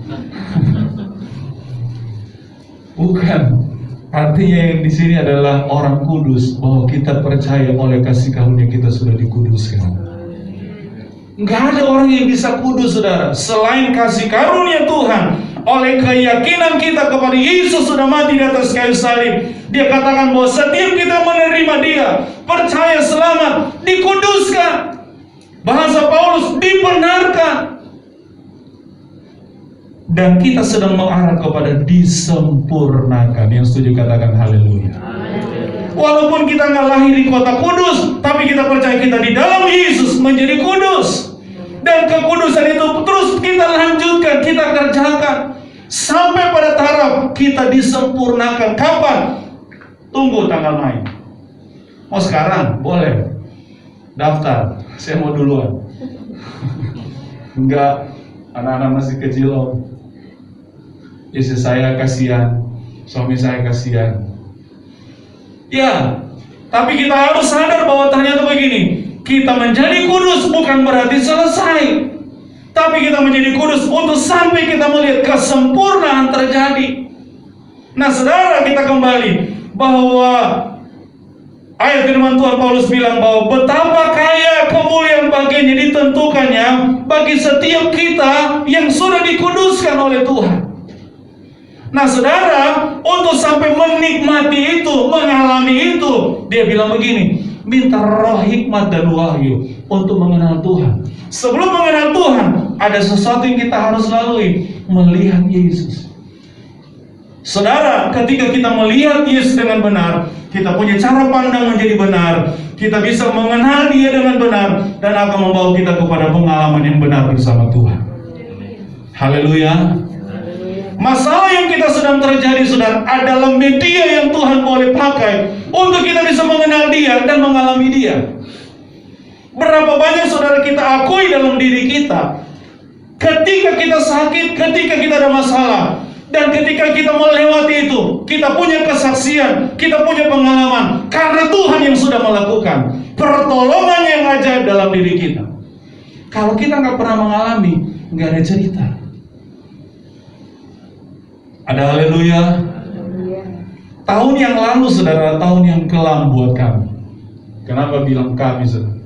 Bukan. Artinya yang di sini adalah orang kudus, bahwa kita percaya oleh kasih karunia kita sudah dikuduskan. Enggak ada orang yang bisa kudus, saudara, selain kasih karunia Tuhan. Oleh keyakinan kita kepada Yesus sudah mati di atas kayu salib, Dia katakan bahwa setiap kita menerima Dia, percaya selamat, dikuduskan. Bahasa Paulus, dibenarkan. Dan kita sedang mengarah kepada disempurnakan. Yang setuju katakan haleluya. Walaupun kita nggak lahir di kota kudus, tapi kita percaya kita di dalam Yesus menjadi kudus. Dan Dan kekudusan itu terus kita lanjutkan, kita kerjakan sampai pada taraf kita disempurnakan. Kapan? Tunggu tanggal main. Mau sekarang? Boleh. Daftar. Saya mau duluan. Enggak, anak-anak masih kecil om. Istri saya kasihan, suami saya kasihan. Ya, tapi kita harus sadar bahwa ternyata begini. Kita menjadi kudus bukan berarti selesai, tapi kita menjadi kudus untuk sampai kita melihat kesempurnaan terjadi. Nah saudara, kita kembali bahwa ayat firman Tuhan Paulus bilang bahwa betapa kaya kemuliaan baginya ditentukannya bagi setiap kita yang sudah dikuduskan oleh Tuhan. Nah saudara, untuk sampai menikmati itu, mengalami itu, dia bilang begini, minta roh hikmat dan wahyu untuk mengenal Tuhan. Sebelum mengenal Tuhan, ada sesuatu yang kita harus lalui, melihat Yesus. Saudara, ketika kita melihat Yesus dengan benar, kita punya cara pandang menjadi benar, kita bisa mengenal Dia dengan benar, dan akan membawa kita kepada pengalaman yang benar bersama Tuhan. Haleluya. Masalah yang kita sedang terjadi, saudara, adalah media yang Tuhan boleh pakai untuk kita bisa mengenal Dia dan mengalami Dia. Berapa banyak saudara kita akui dalam diri kita, ketika kita sakit, ketika kita ada masalah, dan ketika kita melewati itu, kita punya kesaksian, kita punya pengalaman, karena Tuhan yang sudah melakukan pertolongan yang ajaib dalam diri kita. Kalau kita nggak pernah mengalami, nggak ada cerita. Ada haleluya. Tahun yang lalu saudara, tahun yang kelam buat kami. Kenapa bilang kami saudara?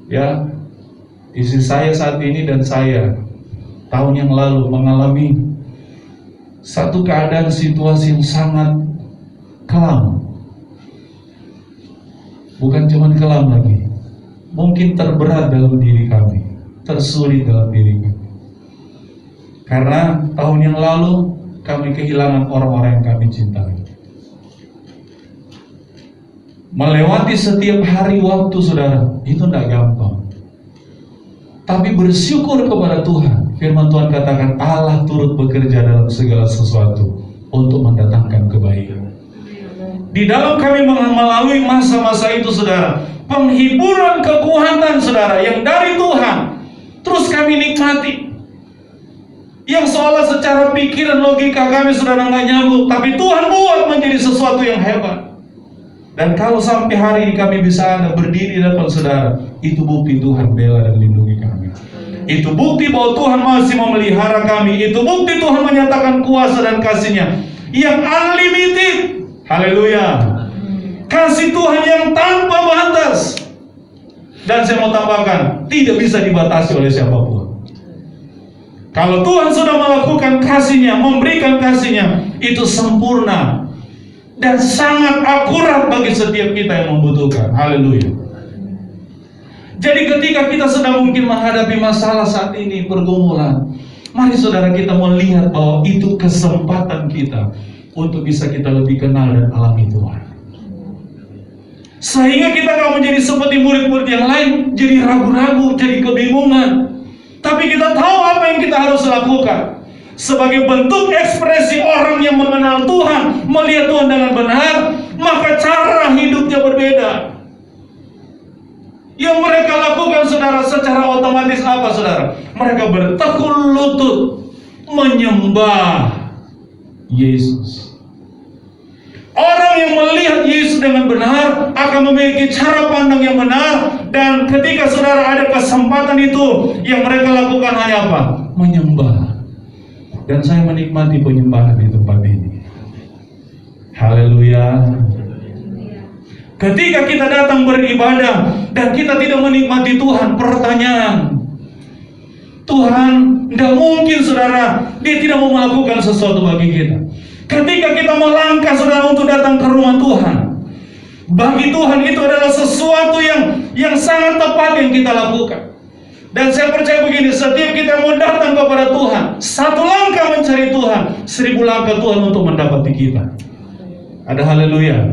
Ya, istri saya saat ini dan saya tahun yang lalu mengalami satu keadaan situasi yang sangat kelam. Bukan cuma kelam lagi, mungkin terberat dalam diri kami, tersulit dalam diri kami. Karena tahun yang lalu kami kehilangan orang-orang yang kami cintai. Melewati setiap hari waktu saudara, itu tidak gampang. Tapi bersyukur kepada Tuhan. Firman Tuhan katakan Allah turut bekerja dalam segala sesuatu untuk mendatangkan kebaikan. Di dalam kami melalui masa-masa itu saudara, penghiburan kekuatan saudara yang dari Tuhan terus kami nikmati. Yang seolah secara pikiran logika kami saudara nggak nyambung, tapi Tuhan buat menjadi sesuatu yang hebat. Dan kalau sampai hari ini kami bisa ada berdiri di depan saudara, itu bukti Tuhan bela dan lindungi kami. Itu bukti bahwa Tuhan masih memelihara kami. Itu bukti Tuhan menyatakan kuasa dan kasih-Nya yang unlimited. Haleluya. Kasih Tuhan yang tanpa batas. Dan saya mau tambahkan, tidak bisa dibatasi oleh siapapun. Kalau Tuhan sudah melakukan kasih-Nya, memberikan kasih-Nya, itu sempurna dan sangat akurat bagi setiap kita yang membutuhkan. Haleluya. Jadi ketika kita sedang mungkin menghadapi masalah saat ini, pergumulan, mari saudara kita melihat bahwa itu kesempatan kita untuk bisa kita lebih kenal dan alami Tuhan. Sehingga kita gak menjadi seperti murid-murid yang lain, jadi ragu-ragu, jadi kebingungan. Tapi kita tahu apa yang kita harus lakukan. Sebagai bentuk ekspresi orang yang mengenal Tuhan, melihat Tuhan dengan benar, maka cara hidupnya berbeda. Yang mereka lakukan saudara secara otomatis apa saudara? Mereka bertekun lutut menyembah Yesus. Orang yang melihat Yesus dengan benar akan memiliki cara pandang yang benar. Dan ketika saudara ada kesempatan itu, yang mereka lakukan hanya apa? Menyembah. Dan saya menikmati penyembahan di tempat ini. Haleluya. Ketika kita datang beribadah dan kita tidak menikmati Tuhan, pertanyaan, Tuhan tidak mungkin saudara, Dia tidak mau melakukan sesuatu bagi kita. Ketika kita melangkah saudara untuk datang ke rumah Tuhan, bagi Tuhan itu adalah sesuatu yang sangat tepat yang kita lakukan. Dan saya percaya begini, setiap kita mau datang kepada Tuhan, satu langkah mencari Tuhan, 1000 langkah Tuhan untuk mendapati kita. Ada haleluya.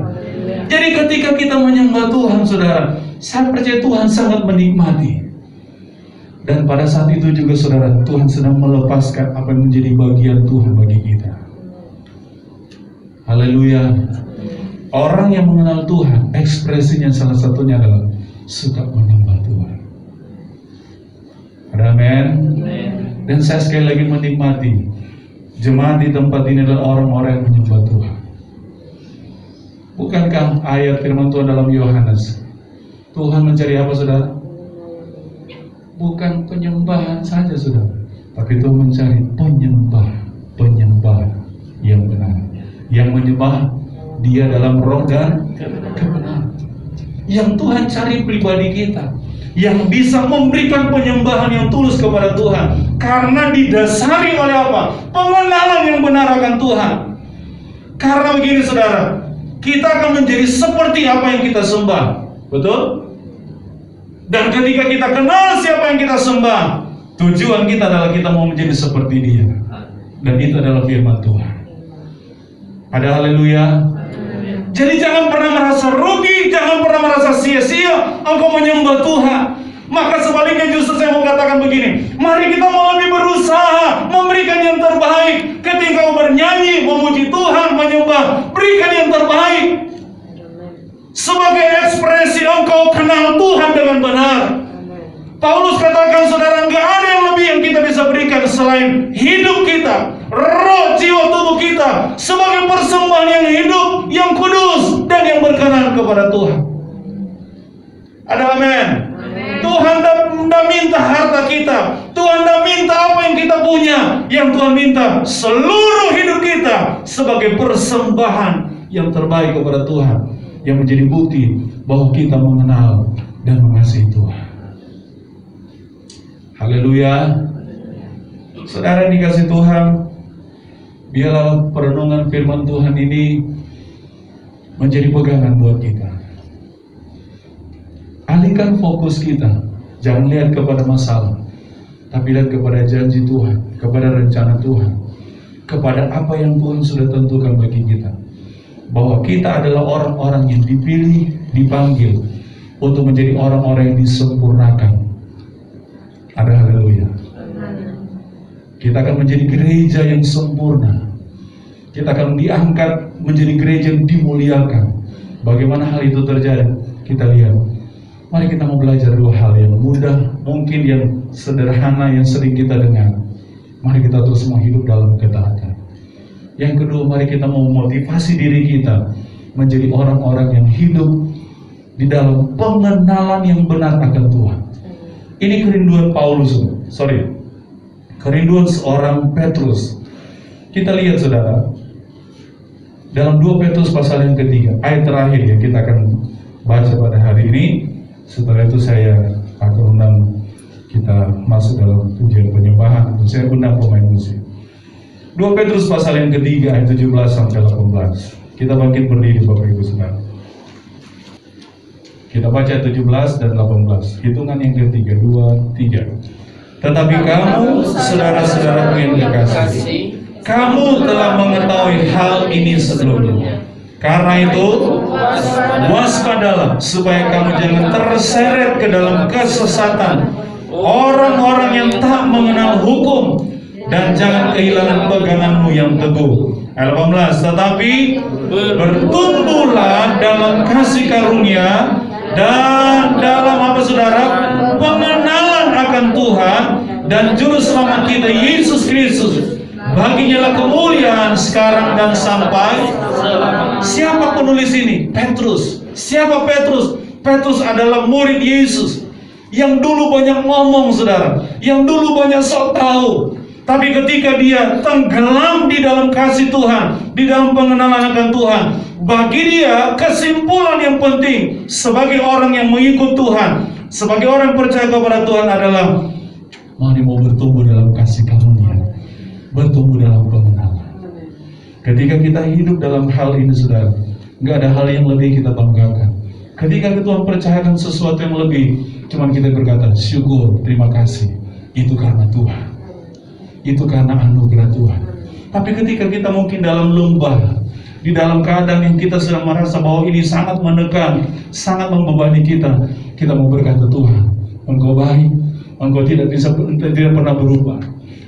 Jadi ketika kita menyembah Tuhan saudara, saya percaya Tuhan sangat menikmati. Dan pada saat itu juga saudara, Tuhan sedang melepaskan apa yang menjadi bagian Tuhan bagi kita. Haleluya. Orang yang mengenal Tuhan, ekspresinya salah satunya adalah suka menyembah Tuhan. Ada amin? Dan saya sekali lagi menikmati jemaat di tempat ini adalah orang-orang yang menyembah Tuhan. Bukankah ayat firman Tuhan dalam Yohanes, Tuhan mencari apa saudara? Bukan penyembahan saja saudara, tapi Tuhan mencari penyembah yang benar, yang menyembah Dia dalam roh dan kebenaran. Yang Tuhan cari pribadi kita, yang bisa memberikan penyembahan yang tulus kepada Tuhan, karena didasari oleh apa? Pengenalan yang benar akan Tuhan. Karena begini saudara, kita akan menjadi seperti apa yang kita sembah, betul? Dan ketika kita kenal siapa yang kita sembah, tujuan kita adalah kita mau menjadi seperti Dia. Dan itu adalah firman Tuhan. Ada haleluya. Jadi jangan pernah merasa rugi, jangan pernah merasa sia-sia engkau menyembah Tuhan. Maka sebaliknya justru saya mau katakan begini, mari kita mau lebih berusaha memberikan yang terbaik. Ketika kau bernyanyi, memuji Tuhan, menyembah, berikan yang terbaik. Sebagai ekspresi engkau kenal Tuhan dengan benar. Paulus katakan saudara, enggak ada yang lebih yang kita bisa berikan selain hidup kita, roh, jiwa, tubuh kita sebagai persembahan yang hidup, yang kudus dan yang berkenan kepada Tuhan. Ada amin? Tuhan tidak minta harta kita, Tuhan tidak minta apa yang kita punya. Yang Tuhan minta seluruh hidup kita sebagai persembahan yang terbaik kepada Tuhan, yang menjadi bukti bahwa kita mengenal dan mengasihi Tuhan. Haleluya. Saudara dikasih Tuhan, biarlah perenungan firman Tuhan ini menjadi pegangan buat kita. Alihkan fokus kita, jangan lihat kepada masalah, tapi lihat kepada janji Tuhan, kepada rencana Tuhan, kepada apa yang Tuhan sudah tentukan bagi kita. Bahwa kita adalah orang-orang yang dipilih, dipanggil untuk menjadi orang-orang yang disempurnakan. Ada haleluya. Kita akan menjadi gereja yang sempurna. Kita akan diangkat menjadi gereja yang dimuliakan. Bagaimana hal itu terjadi? Kita lihat. Mari kita mau belajar dua hal yang mudah, mungkin yang sederhana, yang sering kita dengar. Mari kita terus mau hidup dalam ketaatan. Yang kedua, mari kita mau motivasi diri kita menjadi orang-orang yang hidup di dalam pengenalan yang benar akan Tuhan. Ini kerinduan Paulus, kerinduan seorang Petrus. Kita lihat saudara, dalam 2 Petrus pasal yang ketiga, ayat terakhir yang kita akan baca pada hari ini. Setelah itu saya akan undang kita masuk dalam pujian penyembahan. Saya undang pemain musik. 2 Petrus pasal yang ketiga, ayat 17 sampai 18. Kita bangkit berdiri Bapak Ibu Saudara. Kita baca 17 dan 18. Hitungan yang ketiga, 2, 3. Tetapi kamu, saudara-saudaraku yang dikasihi, kamu telah mengetahui hal ini sebelumnya. Karena itu, waspadalah supaya kamu jangan terseret ke dalam kesesatan orang-orang yang tak mengenal hukum, dan jangan kehilangan peganganmu yang teguh. Ayat 18. Tetapi bertumbuhlah dalam kasih karunia dan dalam apa saudara? Pengenalan akan Tuhan dan Juru Selamat kita Yesus Kristus. Baginya lah kemuliaan sekarang dan sampai selamanya. Siapa penulis ini? Petrus. Siapa Petrus? Petrus adalah murid Yesus yang dulu banyak ngomong saudara, yang dulu banyak sok tahu. Tapi ketika dia tenggelam di dalam kasih Tuhan, di dalam pengenalan akan Tuhan, bagi dia kesimpulan yang penting sebagai orang yang mengikut Tuhan, sebagai orang yang percaya kepada Tuhan adalah mari mau bertumbuh dalam kasih karunia, bertumbuh dalam pengenalan. Ketika kita hidup dalam hal ini saudara, nggak ada hal yang lebih kita banggakan. Ketika Tuhan percayakan sesuatu yang lebih, cuman kita berkata syukur, terima kasih, itu karena Tuhan, itu karena anugerah Tuhan. Tapi ketika kita mungkin dalam lembah, di dalam keadaan yang kita sedang merasa bahwa ini sangat menekan, sangat membebani kita, kita mau berkata Tuhan, Engkau baik, Engkau Engkau tidak pernah berubah.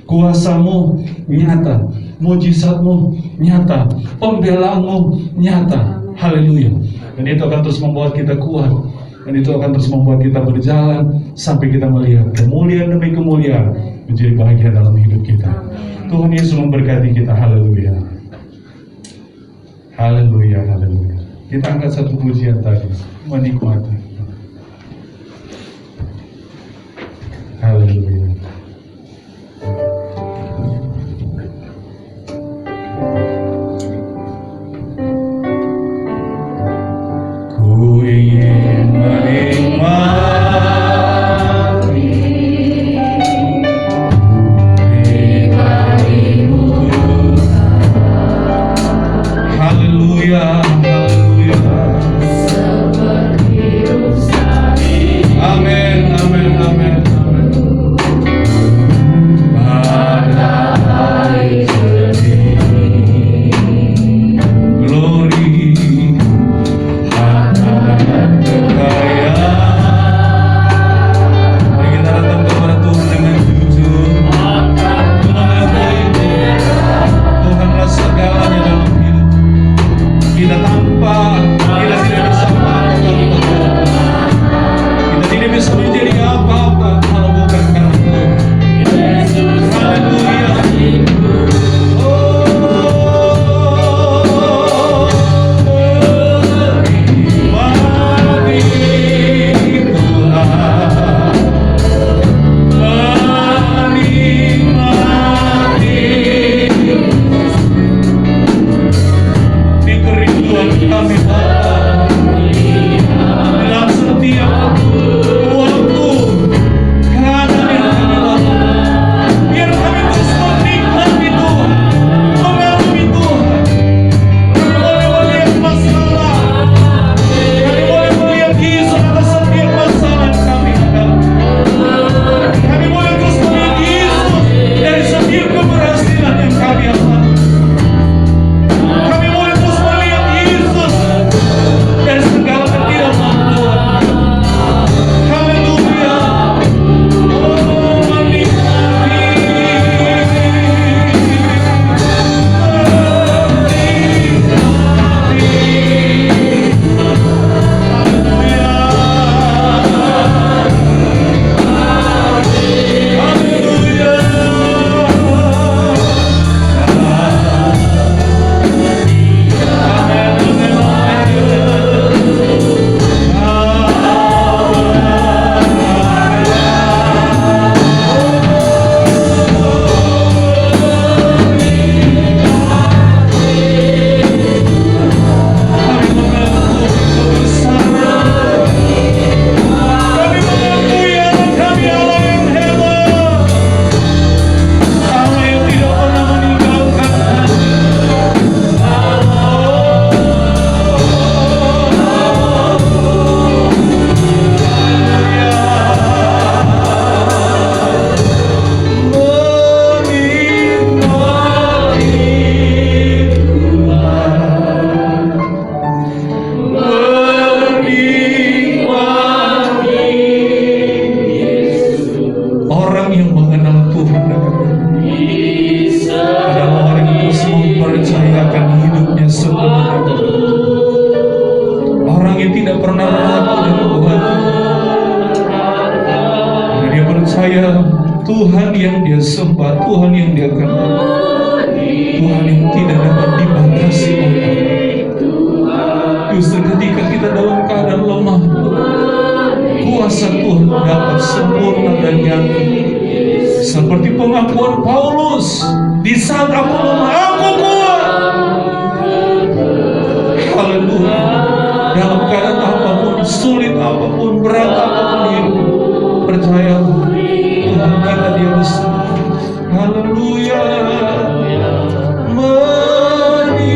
Kuasamu nyata, mujizatmu nyata, pembelaanmu nyata. Haleluya. Dan itu akan terus membuat kita kuat. Dan itu akan terus membuat kita berjalan sampai kita melihat kemuliaan demi kemuliaan menjadi bahagia dalam hidup kita. Tuhan Yesus memberkati kita. Haleluya. Haleluya, haleluya. Kita angkat satu pujian tadi, menikmati. Haleluya. Ku ingin menikmati pribadi-Mu. Haleluya, haleluya. Amin, amin, amin, amin. Pada hari ini, glory, harta dan kekayaan. Mari kita datang kepada Tuhan dengan jujur. Tuhanlah segalanya dalam hidup kita. Tanpa kita tidak bisa apa-apa. Kita tidak bisa menjadi apa-apa kalau bukan karena Tuhan. Haleluya. Menikmati Tuhan, menikmati di kerinduan kami Bapa, dalam setiap waktu keadaan yang kami lalui. Biar kami terus menikmati Tuhan, mengalami Tuhan. Kami boleh melihat masalah, kami boleh melihat Yesus atas setiap masalah yang kami hadapi. Kami boleh terus melihat Yesus dari setiap keberhasilan yang kami alami. Kami boleh terus melihat Yesus dari segala ketidakmampuan. Haleluya. Oh, menikmati. Kami mengakui anak kami Allah yang hebat, Allah yang tidak pernah meninggalkan kami. Orang yang mengenal Tuhan dengan benar adalah orang yang terus mempercayakan hidupnya sepenuhnya. Orang yang tidak pernah ragu dengan Tuhan, karena dia percaya Tuhan yang dia sembah, Tuhan yang dia kenal, Tuhan yang tidak dapat dibatasi oleh apa. Justru ketika kita dalam keadaan lemah, kuasa Tuhan dapat sempurna dan nyata. Seperti pengakuan Paulus, di saat aku lemah, aku kuat. Haleluya. Dalam keadaan apapun, sulit apapun, berat apapun hidup, percayalah Tuhan kita dia besar. Haleluya. Menikmati.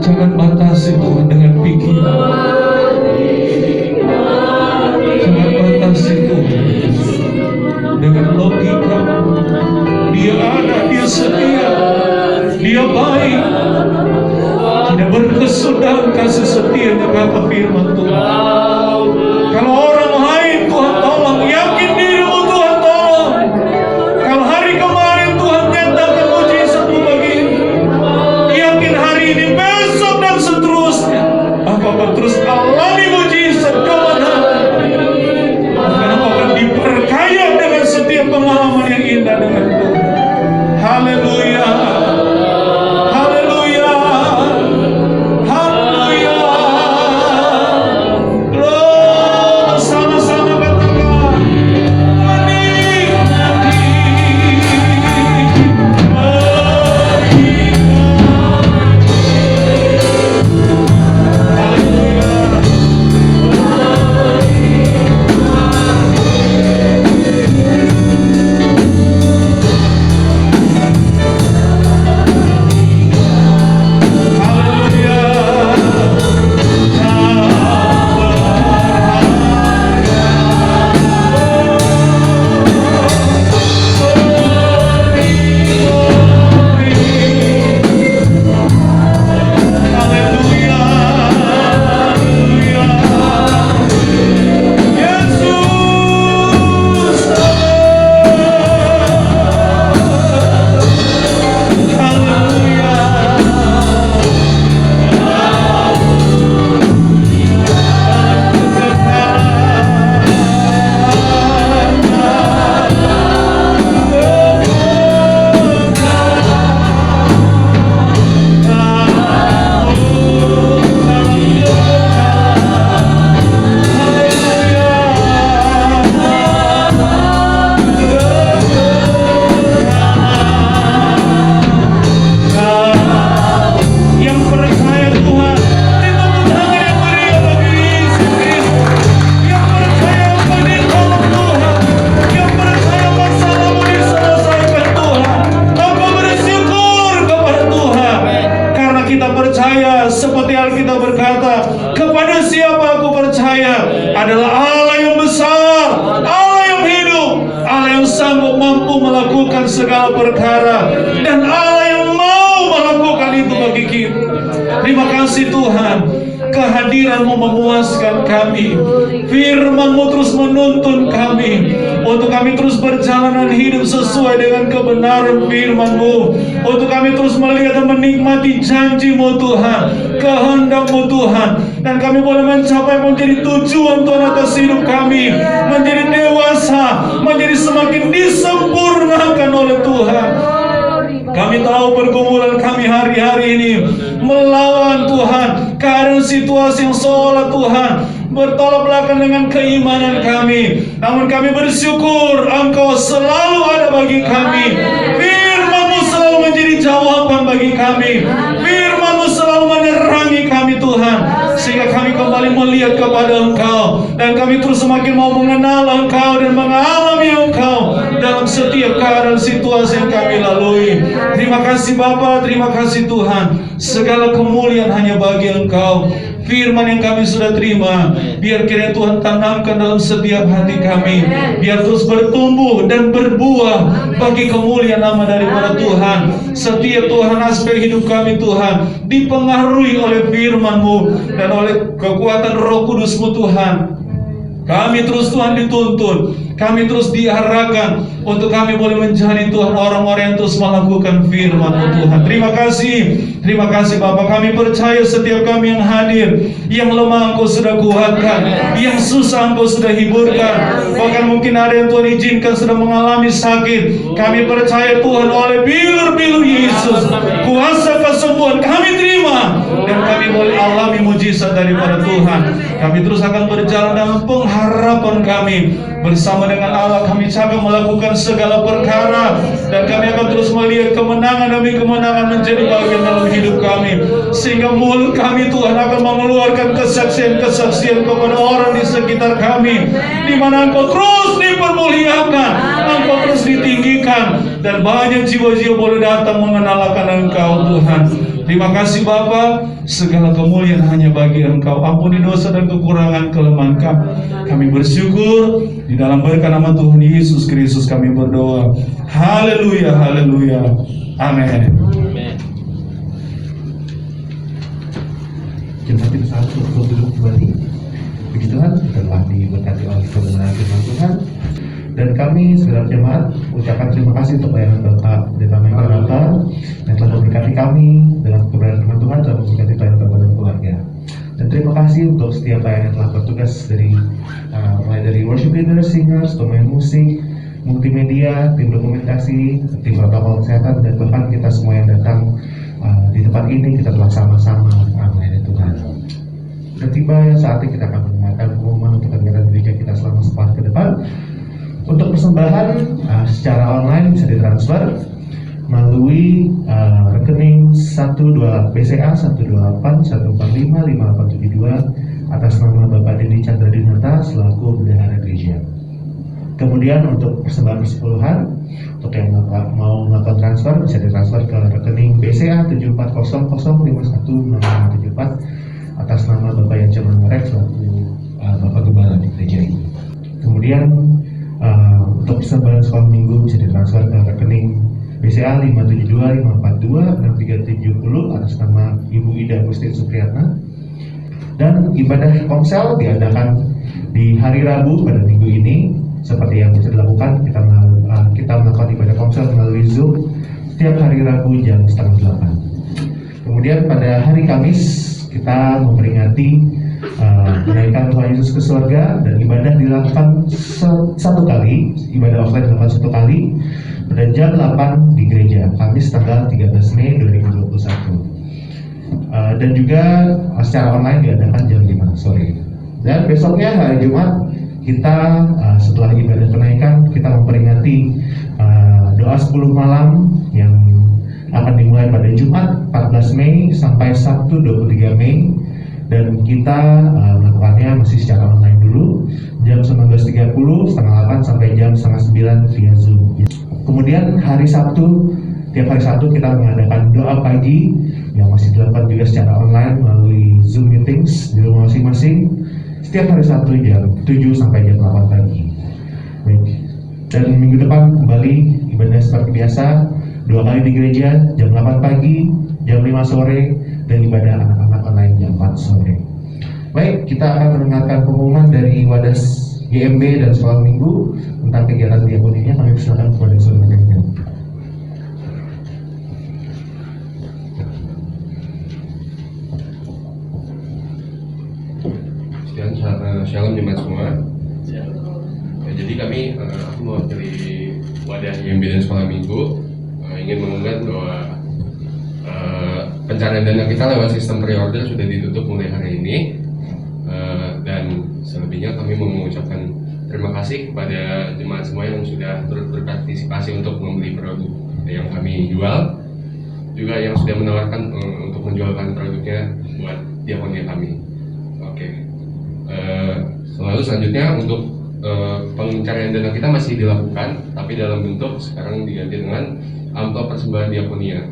Jangan batasi Tuhan dengan pikiran. Jangan batasi Tuhan dengan logika. Dia ada, dia setia, dia baik, tidak berkesudahan kasih setia kata firman Tuhan. percaya adalah Allah yang besar, Allah yang hidup, Allah yang sanggup mampu melakukan segala perkara, dan Allah yang mau melakukan itu bagi kita. Terima kasih Tuhan, kehadiran-Mu memuaskan kami, firman-Mu terus menuntun kami untuk kami terus berjalanan hidup sesuai dengan kebenaran firman-Mu, untuk kami terus melihat dan menikmati janji-Mu Tuhan, kehendak-Mu Tuhan, dan kami boleh mencapai menjadi tujuan Tuhan atas hidup kami, menjadi dewasa, menjadi semakin disempurnakan oleh Tuhan. Kami tahu pergumulan kami hari-hari ini melawan Tuhan, keadaan situasi yang seolah Tuhan bertolak belakang dengan keimanan kami. Namun kami bersyukur Engkau selalu ada bagi kami. Firman-Mu selalu menjadi jawaban bagi kami. Firman-Mu selalu menerangi kami Tuhan, sehingga kami kembali melihat kepada Engkau, dan kami terus semakin mau mengenal Engkau dan mengalami Engkau dalam setiap keadaan situasi yang kami lalui. Terima kasih Bapa, terima kasih Tuhan. Segala kemuliaan hanya bagi Engkau. Firman yang kami sudah terima, biar kiranya Tuhan tanamkan dalam setiap hati kami, biar terus bertumbuh dan berbuah bagi kemuliaan nama daripada Tuhan. Setiap Tuhan aspek hidup kami Tuhan dipengaruhi oleh firman-Mu dan oleh kekuatan Roh Kudus-Mu Tuhan. Kami terus Tuhan dituntun, kami terus diarahkan untuk kami boleh menjadi Tuhan orang-orang yang terus melakukan firman-Mu Tuhan. Terima kasih Bapa. Kami percaya setiap kami yang hadir, yang lemah Engkau sudah kuatkan, yang susah Engkau sudah hiburkan, bahkan mungkin ada yang Tuhan izinkan sudah mengalami sakit. Kami percaya Tuhan oleh bilur-bilur Yesus, kuasa kesembuhan kami terima, dan kami boleh alami mujizat daripada Tuhan. Kami terus akan berjalan dalam pengharapan kami. Bersama dengan Allah kami akan melakukan segala perkara, dan kami akan terus melihat kemenangan demi kemenangan menjadi bagian dalam hidup kami, sehingga mulut kami Tuhan akan mengeluarkan kesaksian-kesaksian kepada orang di sekitar kami, di mana Engkau terus dipermuliakan, Engkau terus ditinggikan, dan banyak jiwa-jiwa boleh datang mengenalkan Engkau Tuhan. Terima kasih Bapa, segala kemuliaan hanya bagi Engkau. Ampuni dosa dan kekurangan kelemahan kami. Kami bersyukur di dalam berkat nama Tuhan Yesus Kristus kami berdoa. Haleluya, haleluya. Amin. Jemaat kita satu untuk duduk kembali. Puji Tuhan, kita telah diberkati oleh kebenaran firman Tuhan. Dan kami segenap jemaat ucapkan terima kasih untuk pelayanan Bapak Pendeta Michael Rata yang telah memberkati kami dengan kebenaran firman Tuhan dan memberkati pelayanan Bapak dan keluarga. Dan terima kasih untuk setiap pelayan yang telah bertugas mulai dari worship leader, singers, pemain musik, multimedia, tim dokumentasi, tim protokol kesehatan, dan bahkan kita semua yang datang di tempat ini, kita telah sama-sama melayani Tuhan. Dan tiba saatnya kita akan mendengarkan pengumuman untuk kegiatan gereja kita selama sepekan ke depan. Untuk persembahan secara online bisa ditransfer melalui rekening 12 BCA 12814555872 atas nama Bapak Dedi Chandra Dinata selaku bendahara gereja. Kemudian untuk persembahan persepuluhan, untuk yang mau melakukan transfer bisa ditransfer ke rekening BCA 7400516574 atas nama Bapak Yance Mangarek selaku Bapak Gembala di gereja ini. Kemudian untuk persembahan sekolah minggu bisa ditransfer ke rekening BCA 572542670 atas nama Ibu Ida Agustin Supriyatna. Dan ibadah komsel diadakan di hari Rabu pada minggu ini. Seperti yang bisa dilakukan, kita melakukan ibadah komsel melalui Zoom setiap hari Rabu jam 7:30. Kemudian pada hari Kamis kita memperingati menaikkan Tuhan Yesus ke surga, dan ibadah dilakukan satu kali, ibadah offline dilakukan satu kali pada jam 8 di gereja, Kamis tanggal 13 Mei 2021. Dan juga secara online diadakan jam 5 sore. Dan besoknya hari Jumat kita setelah ibadah kenaikan kita memperingati doa 10 malam yang akan dimulai pada Jumat 14 Mei sampai Sabtu 23 Mei. Dan kita melakukannya masih secara online dulu, jam 19.30, setengah 8 sampai jam setengah 9 via Zoom. Kemudian hari Sabtu, tiap hari Sabtu kita mengadakan doa pagi yang masih dilakukan juga secara online melalui Zoom meetings di rumah masing-masing setiap hari Sabtu jam 7 sampai jam 8 pagi. Baik. Dan minggu depan kembali ibadah seperti biasa, 2 kali di gereja, jam 8 pagi, jam 5 sore, dan ibadah anak-anak online jam 4 sore. Baik, kita akan mendengarkan pengumuman dari Wadas GMB dan Sekolah Minggu tentang kegiatan diakoninya. Kami persilakan kepada saudara Kevin. Shalom jemaat semua. Jadi kami, aku mewakili Wadah GMB dan Sekolah Minggu ingin mengumumkan bahwa pencarian dana kita lewat sistem pre-order sudah ditutup mulai hari ini, dan selebihnya kami mengucapkan terima kasih kepada jemaat semua yang sudah turut berpartisipasi untuk membeli produk yang kami jual, juga yang sudah menawarkan untuk menjualkan produknya buat diakonia kami. Oke. Lalu selanjutnya untuk pencarian dana kita masih dilakukan, tapi dalam bentuk sekarang diganti dengan amplop persembahan diakonia.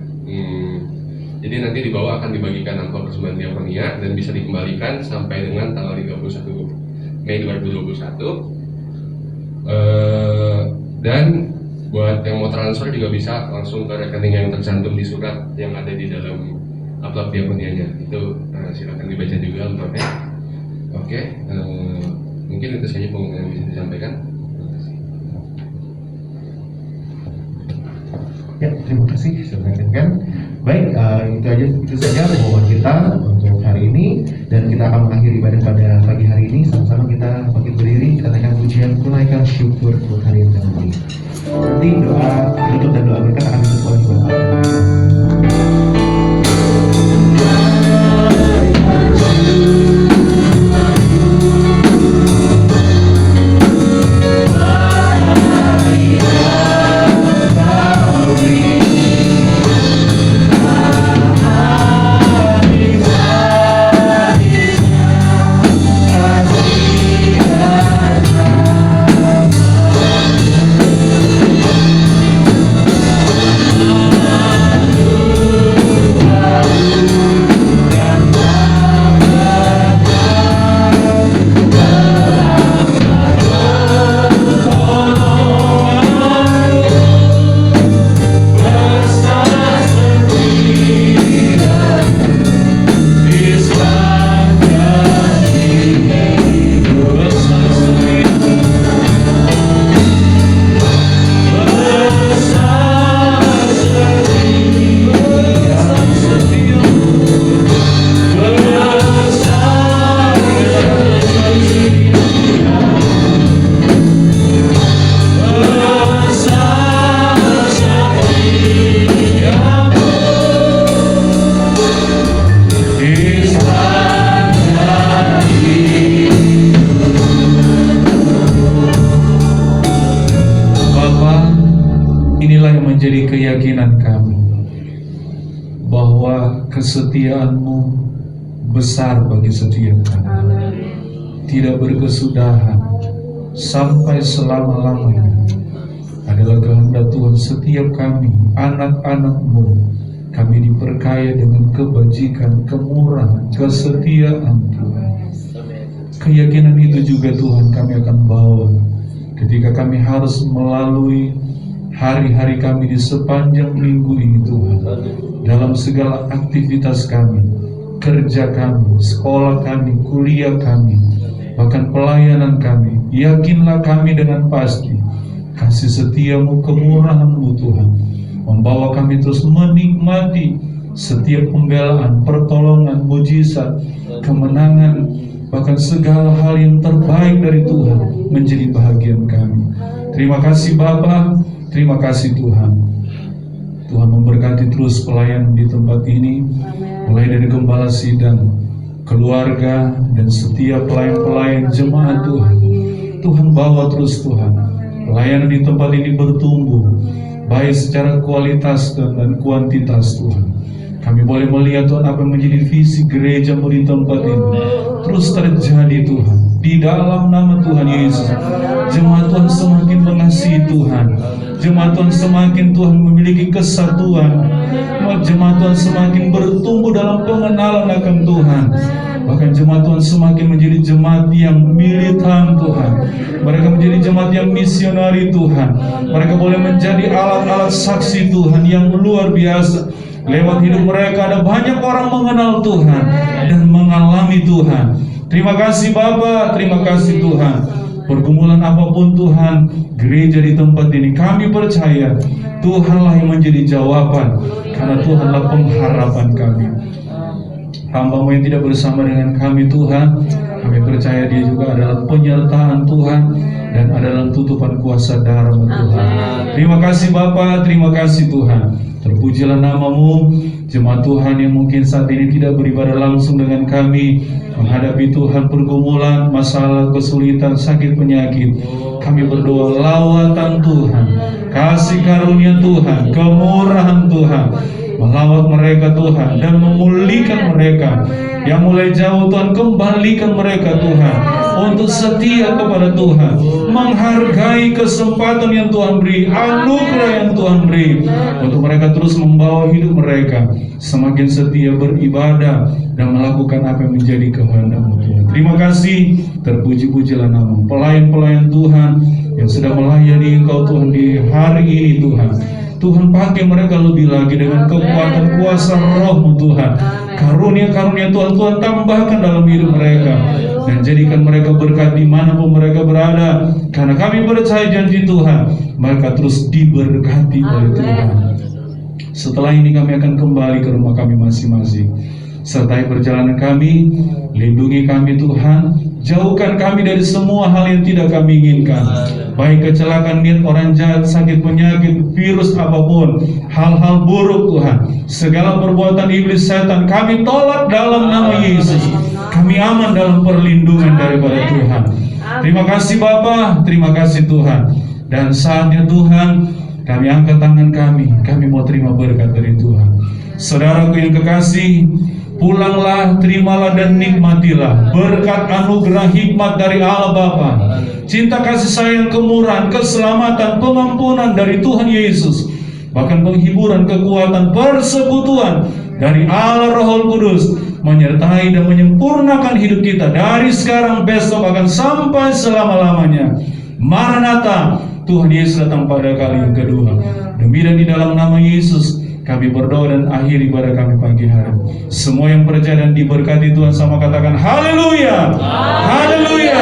Jadi nanti di bawah akan dibagikan amplop persembahan diakonia dan bisa dikembalikan sampai dengan tanggal 31 Mei 2021. Dan buat yang mau transfer juga bisa langsung ke rekening yang tercantum di surat yang ada di dalam amplop diakonianya. Itu silakan dibaca juga amplopnya. Oke, mungkin itu saja pengumuman yang bisa disampaikan. Ya, terima kasih sudah mendengarkan. Baik, itu saja pengumuman kita untuk hari ini, dan kita akan mengakhiri ibadah pada pagi hari ini. Sama-sama kita bangkit berdiri, kita naikkan pujian, kunaikan syukur untuk hari yang nanti. Nanti doa tutup dan doa berkat akan ditutup oleh Bapak. menjadi keyakinan kami bahwa kesetiaan-Mu besar bagi setiap kami, tidak berkesudahan sampai selama-lamanya. Adalah kehendak Tuhan setiap kami, anak-anak-Mu, kami diperkaya dengan kebajikan, kemurahan, kesetiaan Tuhan. Keyakinan itu juga Tuhan kami akan bawa ketika kami harus melalui hari-hari kami di sepanjang minggu ini Tuhan. Dalam segala aktivitas kami, kerja kami, sekolah kami, kuliah kami, bahkan pelayanan kami, yakinlah kami dengan pasti kasih setia-Mu, kemurahan-Mu Tuhan membawa kami terus menikmati setiap pembelaan, pertolongan, mujizat, kemenangan, bahkan segala hal yang terbaik dari Tuhan menjadi bahagian kami. Terima kasih Bapa, terima kasih Tuhan. Tuhan memberkati terus pelayan di tempat ini, mulai dari gembala sidang, keluarga, dan setiap pelayan-pelayan jemaat Tuhan. Tuhan bawa terus Tuhan, pelayanan di tempat ini bertumbuh, baik secara kualitas dan kuantitas Tuhan. Kami boleh melihat Tuhan apa yang menjadi visi gereja-Mu di tempat ini terus terjadi Tuhan. Di dalam nama Tuhan Yesus, jemaat Tuhan semakin mengasihi Tuhan, jemaat Tuhan semakin Tuhan memiliki kesatuan, jemaat Tuhan semakin bertumbuh dalam pengenalan akan Tuhan. Bahkan jemaat Tuhan semakin menjadi jemaat yang militan Tuhan. Mereka menjadi jemaat yang misionari Tuhan. Mereka boleh menjadi alat-alat saksi Tuhan yang luar biasa. Lewat hidup mereka ada banyak orang mengenal Tuhan dan mengalami Tuhan. Terima kasih Bapa, terima kasih Tuhan. Pergumulan apapun Tuhan, gereja di tempat ini kami percaya Tuhanlah yang menjadi jawaban, karena Tuhanlah pengharapan kami. Hamba-Mu yang tidak bersama dengan kami Tuhan, kami percaya Dia juga adalah penyertaan Tuhan dan adalah tutupan kuasa darah-Mu Tuhan. Terima kasih Bapa, terima kasih Tuhan. Terpujilah nama-Mu. Jemaat Tuhan yang mungkin saat ini tidak beribadah langsung dengan kami, menghadapi Tuhan pergumulan, masalah, kesulitan, sakit, penyakit, kami berdoa lawatan Tuhan, kasih karunia Tuhan, kemurahan Tuhan melawat mereka Tuhan dan memulihkan mereka. Yang mulai jauh Tuhan, kembalikan mereka Tuhan untuk setia kepada Tuhan, menghargai kesempatan yang Tuhan beri, anugerah yang Tuhan beri, untuk mereka terus membawa hidup mereka semakin setia beribadah dan melakukan apa yang menjadi kehendak-Mu Tuhan. Terima kasih, terpuji-pujilah nama pelayan-pelayan Tuhan yang sedang melayani Engkau Tuhan di hari ini Tuhan. Tuhan pakai mereka lebih lagi dengan kekuatan kuasa Roh-Mu Tuhan. Karunia-karunia Tuhan tambahkan dalam hidup mereka dan jadikan mereka berkat dimanapun mereka berada. Karena kami percaya janji Tuhan, mereka terus diberkati oleh Tuhan. Setelah ini kami akan kembali ke rumah kami masing-masing. Sertai perjalanan kami, lindungi kami Tuhan, jauhkan kami dari semua hal yang tidak kami inginkan, baik kecelakaan, niat orang jahat, sakit, penyakit, virus apapun, hal-hal buruk Tuhan, segala perbuatan iblis setan kami tolak dalam nama Yesus. Kami aman dalam perlindungan daripada Tuhan. Terima kasih Bapa, terima kasih Tuhan. Dan saatnya Tuhan, kami angkat tangan kami mau terima berkat dari Tuhan. Saudaraku yang kekasih, pulanglah, terimalah dan nikmatilah berkat anugerah hikmat dari Allah Bapa, cinta kasih sayang, kemurahan, keselamatan, pengampunan dari Tuhan Yesus, bahkan penghiburan, kekuatan, persekutuan dari Allah Roh Kudus menyertai dan menyempurnakan hidup kita dari sekarang, besok, bahkan sampai selama-lamanya. Maranatha, Tuhan Yesus datang pada kali yang kedua. Demi dan di dalam nama Yesus kami berdoa dan akhiri ibadah kami pagi hari. Semua yang percaya dan diberkati Tuhan sama katakan haleluya, haleluya,